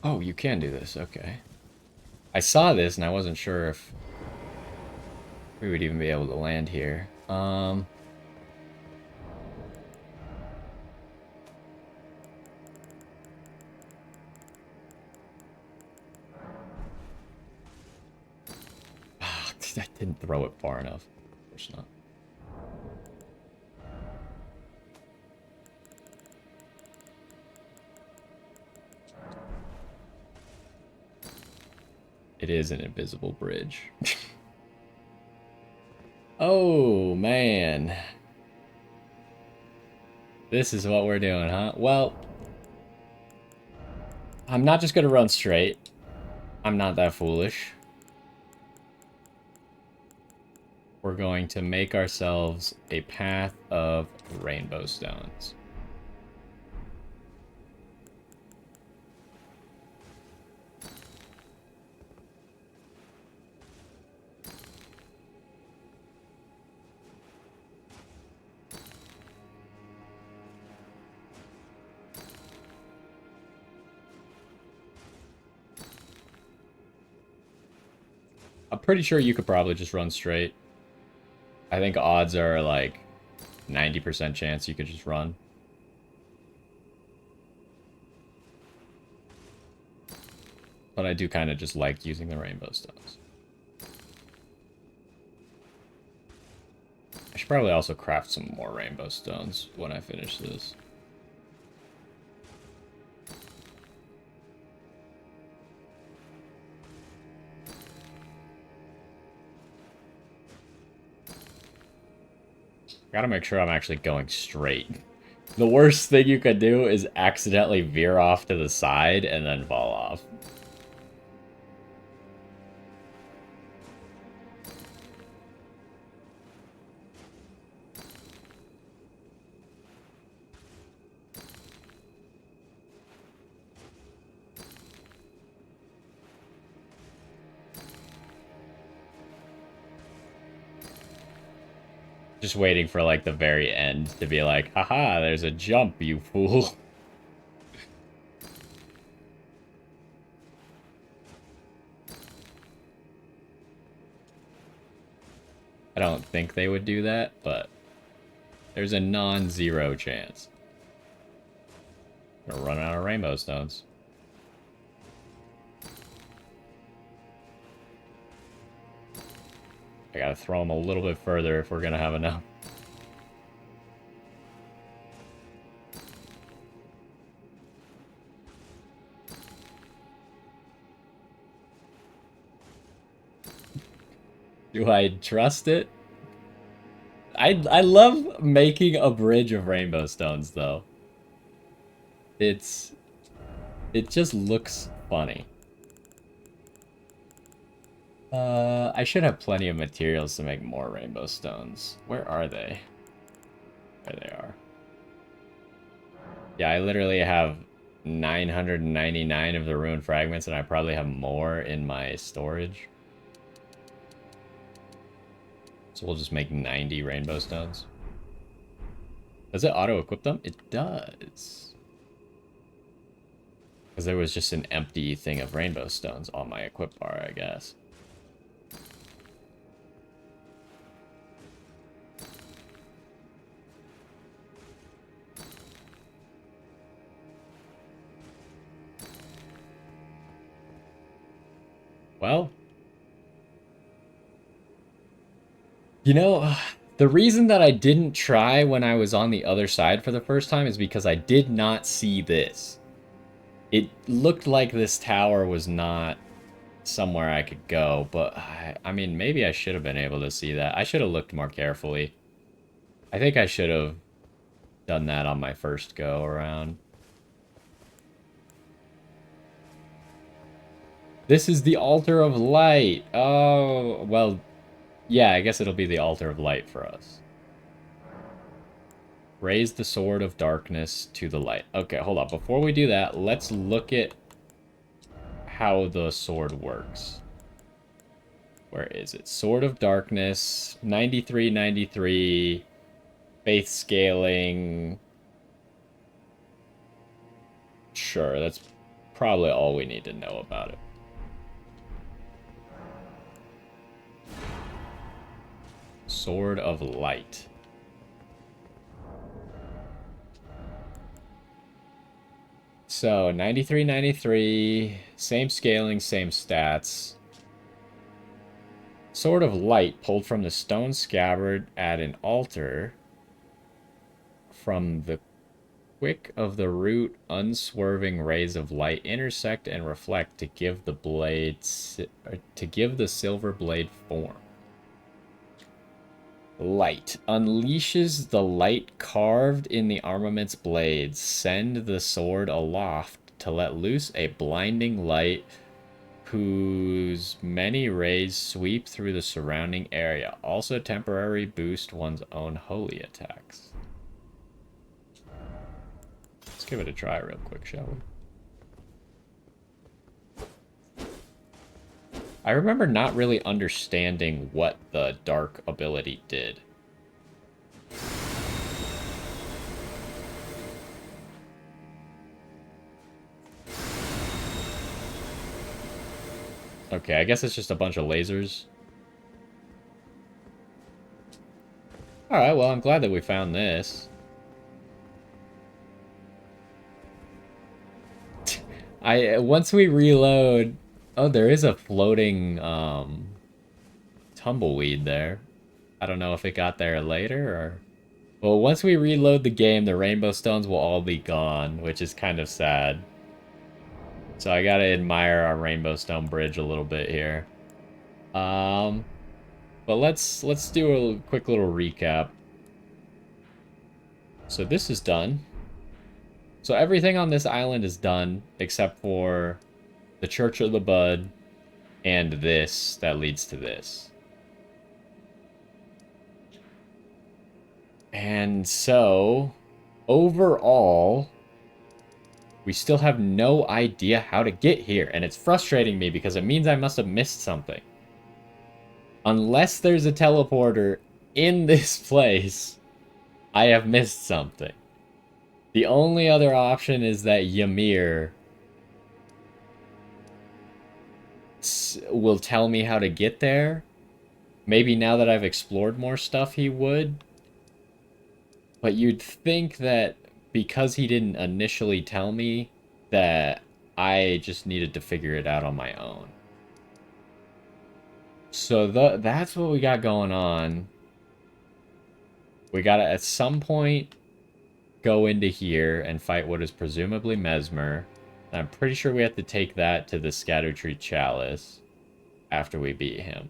Oh, you can do this, okay. I saw this and I wasn't sure if we would even be able to land here. I didn't throw it far enough. Of course not. It is an invisible bridge. Oh, man. This is what we're doing, huh? Well, I'm not just gonna run straight. I'm not that foolish. We're going to make ourselves a path of rainbow stones. I'm pretty sure you could probably just run straight. I think odds are like 90% chance you could just run. But I do kind of just like using the rainbow stones. I should probably also craft some more rainbow stones when I finish this. Gotta make sure I'm actually going straight. The worst thing you could do is accidentally veer off to the side and then fall off. Just waiting for, like, the very end to be like, haha, there's a jump, you fool. I don't think they would do that, but there's a non-zero chance. We're running out of rainbow stones. I gotta throw them a little bit further if we're gonna have enough. Do I trust it? I love making a bridge of rainbow stones, though. It just looks funny. I should have plenty of materials to make more rainbow stones. Where are they? There they are. Yeah, I literally have 999 of the ruined fragments, and I probably have more in my storage. So we'll just make 90 rainbow stones. Does it auto-equip them? It does. Because there was just an empty thing of rainbow stones on my equip bar, I guess. Well, you know, the reason that I didn't try when I was on the other side for the first time is because I did not see this. It looked like this tower was not somewhere I could go, but I mean, maybe I should have been able to see that. I should have looked more carefully. I think I should have done that on my first go around. This is the Altar of Light. Oh, well, yeah, I guess it'll be the Altar of Light for us. Raise the Sword of Darkness to the light. Okay, hold on. Before we do that, let's look at how the sword works. Where is it? Sword of Darkness, 93, 93, faith scaling. Sure, that's probably all we need to know about it. Sword of Light. So, 93, 93, same scaling, same stats. Sword of Light, pulled from the stone scabbard at an altar. From the quick of the root, unswerving rays of light intersect and reflect to give the silver blade form. Light unleashes the light carved in the armament's blades. Send the sword aloft to let loose a blinding light whose many rays sweep through the surrounding area. Also temporarily boost one's own holy attacks. Let's give it a try real quick, shall we? I remember not really understanding what the dark ability did. Okay, I guess it's just a bunch of lasers. Alright, well, I'm glad that we found this. Once we reload... Oh, there is a floating, tumbleweed there. I don't know if it got there later, or... Well, once we reload the game, the rainbow stones will all be gone, which is kind of sad. So I gotta admire our rainbow stone bridge a little bit here. But let's do a quick little recap. So this is done. So everything on this island is done, except for the Church of the Bud and this that leads to this. And so, overall, we still have no idea how to get here, and it's frustrating me because it means I must have missed something. Unless there's a teleporter in this place, I have missed something. The only other option is that Ymir will tell me how to get there. Maybe now that I've explored more stuff, he would. But you'd think that because he didn't initially tell me, that I just needed to figure it out on my own. So that's what we got going on. We gotta, at some point, go into here and fight what is presumably Mesmer. I'm pretty sure we have to take that to the Scattertree Chalice after we beat him.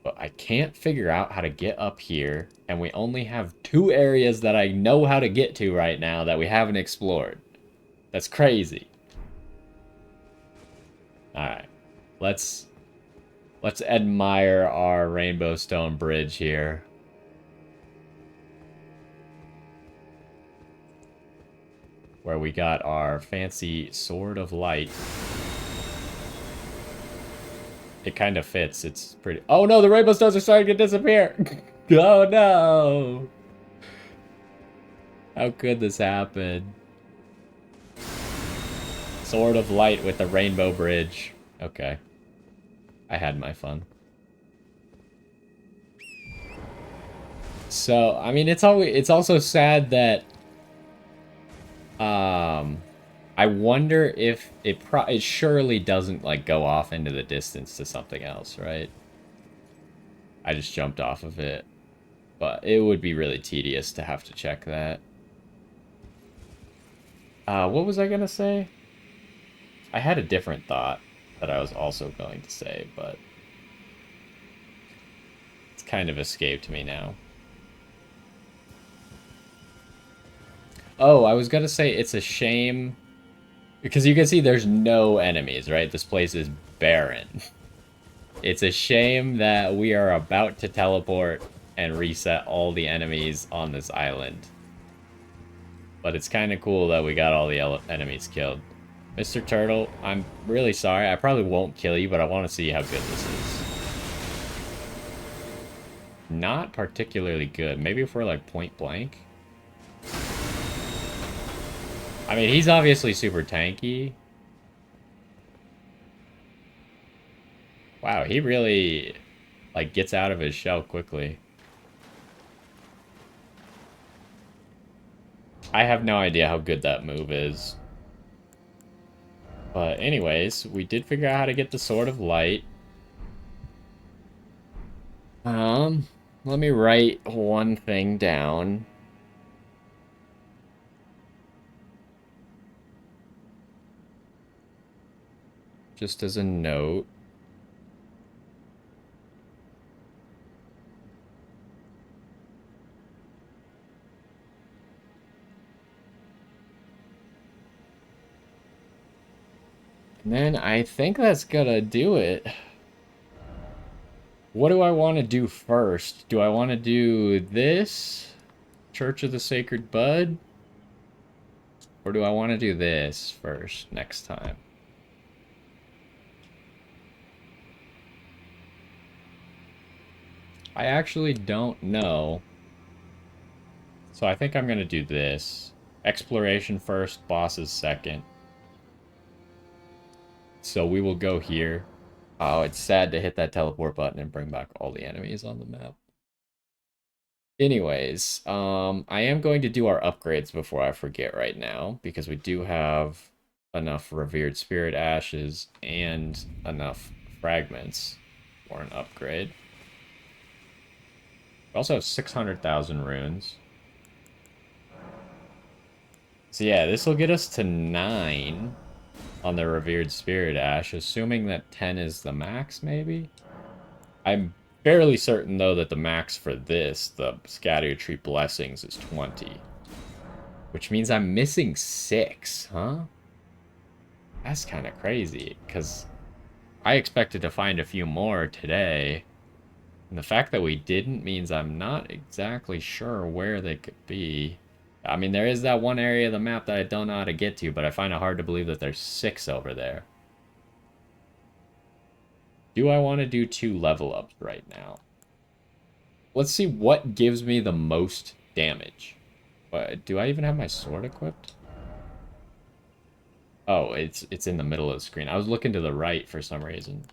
But I can't figure out how to get up here, and we only have 2 areas that I know how to get to right now that we haven't explored. That's crazy. Alright. Let's admire our Rainbow Stone Bridge here. Where we got our fancy Sword of Light. It kind of fits. It's pretty... Oh no, the Rainbow Stones are starting to disappear! Oh no! How could this happen? Sword of Light with the Rainbow Bridge. Okay. I had my fun. So, I mean, it's also sad that I wonder if it surely doesn't like go off into the distance to something else, right? I just jumped off of it. But it would be really tedious to have to check that. What was I gonna say? I had a different thought that I was also going to say, but it's kind of escaped me now. Oh, I was gonna say it's a shame because you can see there's no enemies, right? This place is barren. It's a shame that we are about to teleport and reset all the enemies on this island. But it's kind of cool that we got all the enemies killed. Mr. Turtle, I'm really sorry. I probably won't kill you, but I want to see how good this is. Not particularly good. Maybe if we're like point blank. I mean, he's obviously super tanky. Wow, he really like gets out of his shell quickly. I have no idea how good that move is. But anyways, we did figure out how to get the Sword of Light. Let me write one thing down. Just as a note. And then I think that's gonna do it. What do I want to do first? Do I want to do this? Church of the Sacred Bud? Or do I want to do this first next time? I actually don't know. So I think I'm going to do this. Exploration first, bosses second. So we will go here. Oh, it's sad to hit that teleport button and bring back all the enemies on the map. Anyways, I am going to do our upgrades before I forget right now, because we do have enough Revered Spirit Ashes and enough fragments for an upgrade. We also have 600,000 runes. So yeah, this will get us to 9 on the Revered Spirit Ash, assuming that 10 is the max, maybe? I'm fairly certain, though, that the max for this, the Scattertree Blessings, is 20. Which means I'm missing 6, huh? That's kind of crazy, because I expected to find a few more today. And the fact that we didn't means I'm not exactly sure where they could be. I mean, there is that one area of the map that I don't know how to get to, but I find it hard to believe that there's 6 over there. Do I want to do 2 level ups right now? Let's see what gives me the most damage. Do I even have my sword equipped? Oh, it's in the middle of the screen. I was looking to the right for some reason.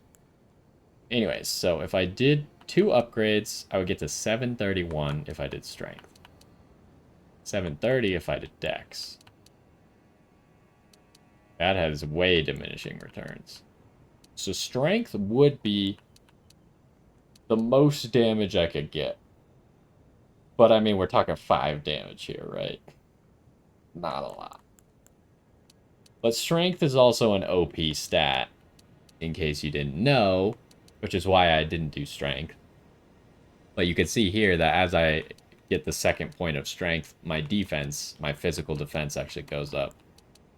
Anyways, so if I did 2 upgrades, I would get to 731 if I did strength. 730 if I did dex. That has way diminishing returns. So strength would be the most damage I could get. But I mean, we're talking 5 damage here, right? Not a lot. But strength is also an OP stat, in case you didn't know, which is why I didn't do strength. But you can see here that as I get the second point of strength, my defense, my physical defense actually goes up.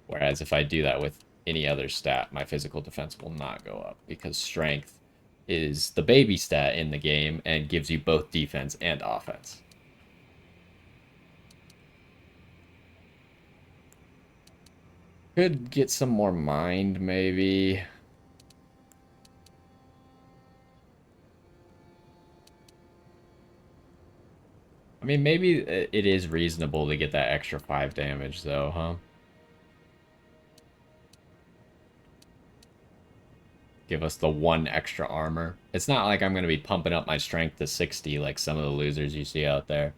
Whereas if I do that with any other stat, my physical defense will not go up because strength is the baby stat in the game and gives you both defense and offense. Could get some more mind, maybe. I mean, maybe it is reasonable to get that extra 5 damage, though, huh? Give us the 1 extra armor. It's not like I'm going to be pumping up my strength to 60 like some of the losers you see out there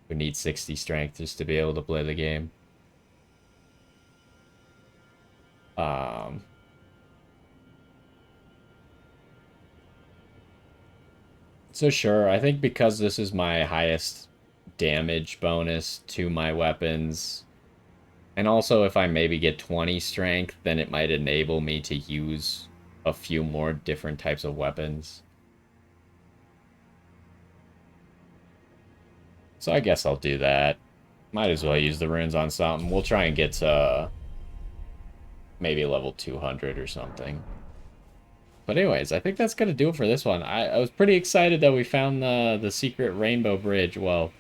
who need 60 strength just to be able to play the game. So sure, I think because this is my highest damage bonus to my weapons, and also if I maybe get 20 strength, then it might enable me to use a few more different types of weapons. So I guess I'll do that. Might as well use the runes on something. We'll try and get to maybe level 200 or something. But anyways, I think that's going to do it for this one. I was pretty excited that we found the secret rainbow bridge. Well,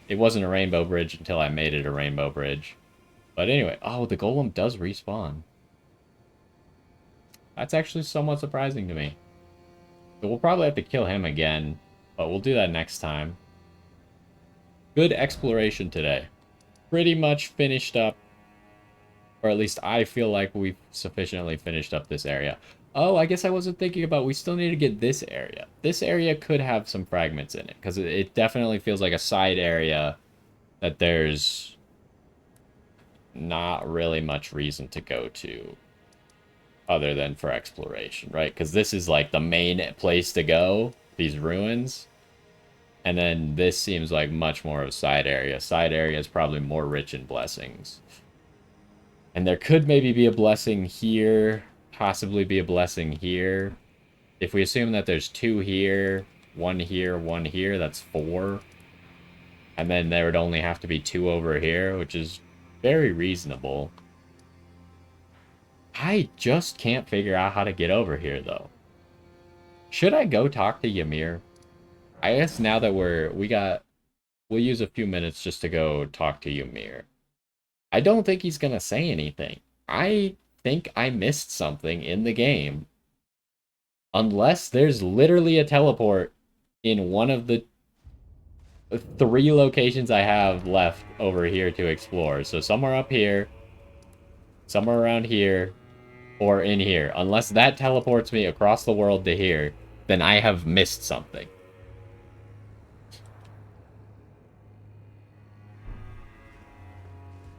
it wasn't a rainbow bridge until I made it a rainbow bridge. But anyway, oh, the golem does respawn. That's actually somewhat surprising to me. So we'll probably have to kill him again, but we'll do that next time. Good exploration today. Pretty much finished up, or at least I feel like we've sufficiently finished up this area. Oh, I guess I wasn't thinking about we still need to get this area. This area could have some fragments in it, because it definitely feels like a side area that there's not really much reason to go to other than for exploration, right? Because this is like the main place to go, these ruins. And then this seems like much more of a side area. Side area is probably more rich in blessings. And there could maybe be a blessing here, possibly be a blessing here. If we assume that there's 2 here, 1 here, 1 here, that's 4. And then there would only have to be 2 over here, which is very reasonable. I just can't figure out how to get over here, though. Should I go talk to Ymir? I guess now that we'll use a few minutes just to go talk to Ymir. I don't think he's gonna say anything. I think I missed something in the game. Unless there's literally a teleport in one of the 3 locations I have left over here to explore. So somewhere up here, somewhere around here, or in here. Unless that teleports me across the world to here, then I have missed something.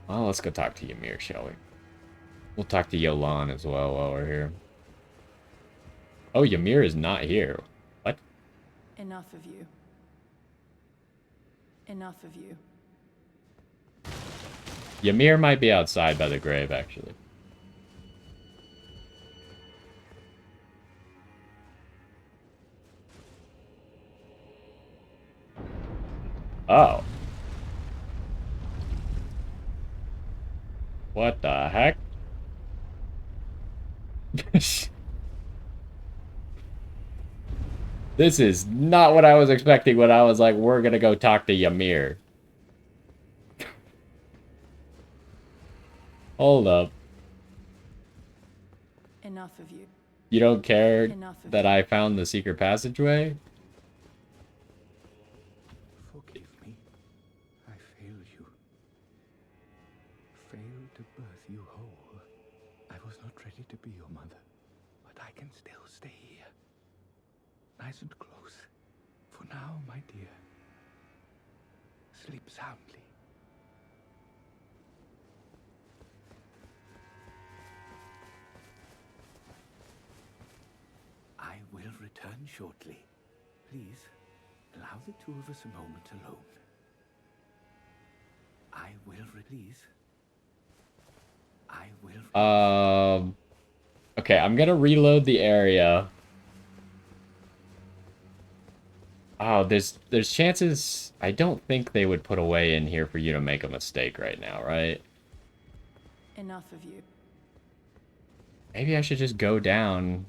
Well, let's go talk to Ymir, shall we? We'll talk to Yolan as well while we're here. Oh, Ymir is not here. What? Enough of you. Enough of you. Ymir might be outside by the grave, actually. Oh. What the heck? This is not what I was expecting when I was like, we're gonna go talk to Ymir. Hold up. Enough of you. You don't care Enough of that you. I found the secret passageway? Forgive me. I failed you. Failed to birth you whole. I was not ready to be your mother, but I can still stay here. Nice and close. For now, my dear. Sleep soundly. I will return shortly. please, allow the two of us a moment alone. I will release. I will. Okay, I'm gonna reload the area. Oh, there's chances. I don't think they would put a way in here for you to make a mistake right now, right? Enough of you. Maybe I should just go down.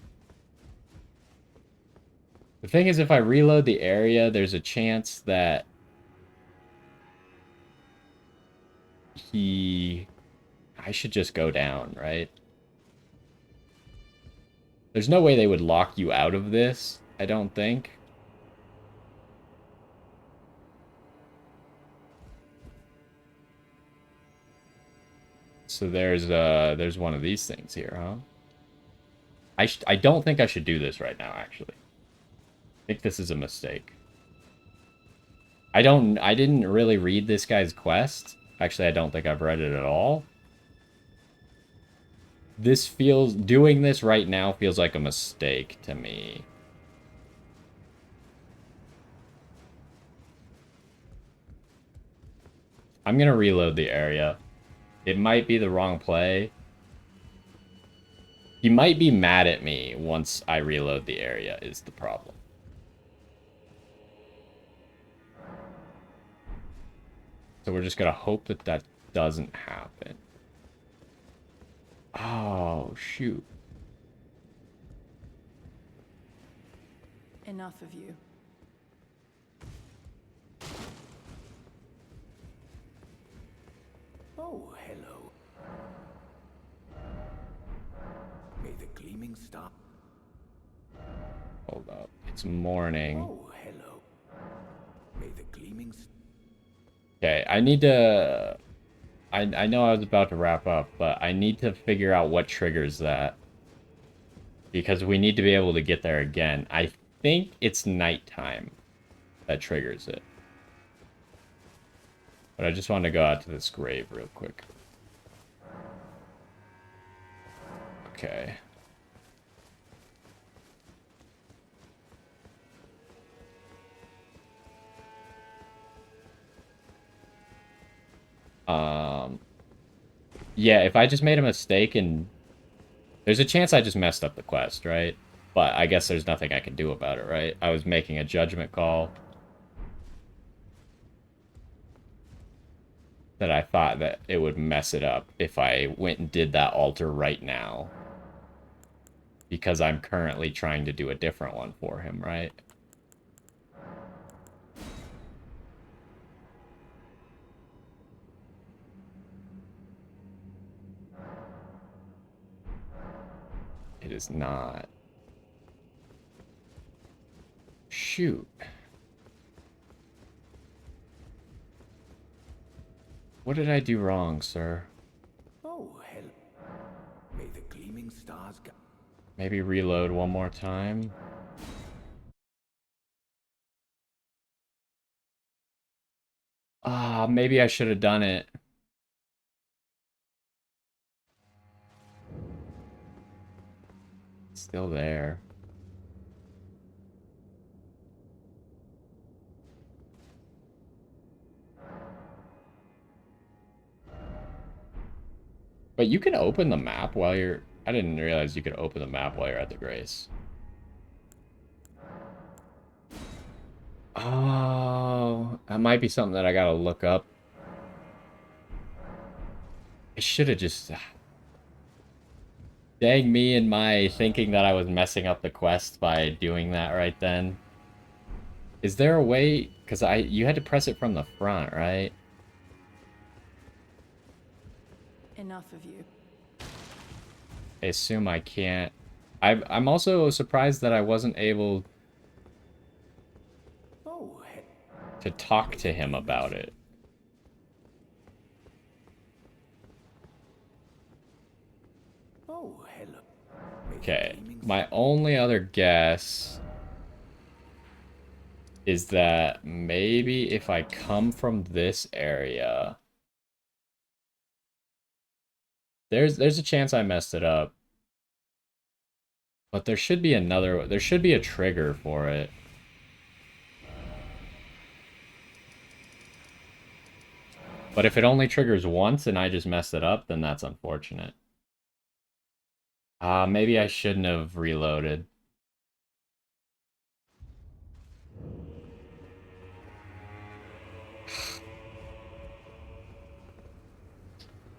The thing is, if I reload the area, there's a chance that I should just go down, right? There's no way they would lock you out of this, I don't think. So there's one of these things here, huh? I don't think I should do this right now, actually. I think this is a mistake. I didn't really read this guy's quest. Actually, I don't think I've read it at all. Doing this right now feels like a mistake to me. I'm gonna reload the area. It might be the wrong play. He might be mad at me once I reload the area is the problem. So we're just gonna hope that that doesn't happen. Oh, shoot. Enough of you. Oh, hello. May the gleaming star. Hold up. It's morning. Oh, hello. May the gleaming. Okay, I need to... I know I was about to wrap up, but I need to figure out what triggers that. Because we need to be able to get there again. I think it's nighttime that triggers it. But I just want to go out to this grave real quick. Okay. Yeah, if I just made a mistake and... There's a chance I just messed up the quest, right? But I guess there's nothing I can do about it, right? I was making a judgment call. That I thought that it would mess it up if I went and did that altar right now. Because I'm currently trying to do a different one for him, right? It is not. Shoot. What did I do wrong, sir? Oh, hello. May the gleaming stars go. Maybe reload one more time. Ah, maybe I should have done it. Still there. But you can open the map while you're... I didn't realize you could open the map while you're at the Grace. Oh, that might be something that I gotta look up. I should have just... Dang me and my thinking that I was messing up the quest by doing that right then. Is there a way... Because you had to press it from the front, right? Enough of you. I assume I can't... I'm also surprised that I wasn't able Oh, to talk to him about it. oh, hello. May the Okay, gleaming my only other guess is that maybe if I come from this area... There's a chance I messed it up. But there should be a trigger for it. But if it only triggers once and I just messed it up, then that's unfortunate. Maybe I shouldn't have reloaded.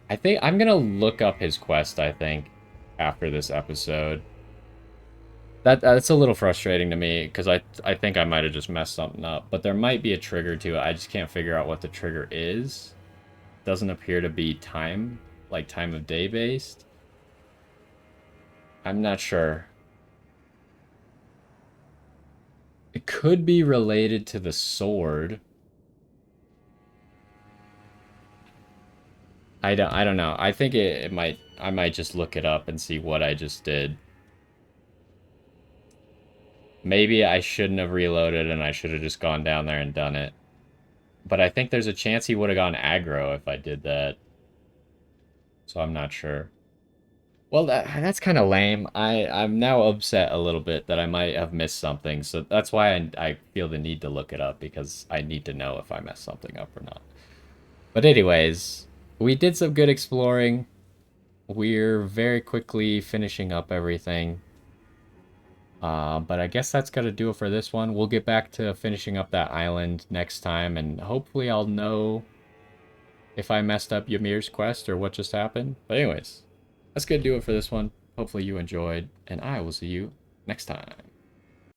I think I'm gonna look up his quest, I think, after this episode. That's a little frustrating to me because I think I might have just messed something up, but there might be a trigger to it. I just can't figure out what the trigger is. Doesn't appear to be time, like time of day based. I'm not sure. It could be related to the sword. I don't know. I think it might I might just look it up and see what I just did. Maybe I shouldn't have reloaded and I should have just gone down there and done it. But I think there's a chance he would have gone aggro if I did that. So I'm not sure. Well, that's kind of lame. I'm now upset a little bit that I might have missed something. So that's why I feel the need to look it up because I need to know if I messed something up or not. But anyways, we did some good exploring. We're very quickly finishing up everything. But I guess that's gonna do it for this one. We'll get back to finishing up that island next time, and hopefully I'll know if I messed up Ymir's quest or what just happened. But anyways, that's gonna do it for this one. Hopefully you enjoyed, and I will see you next time.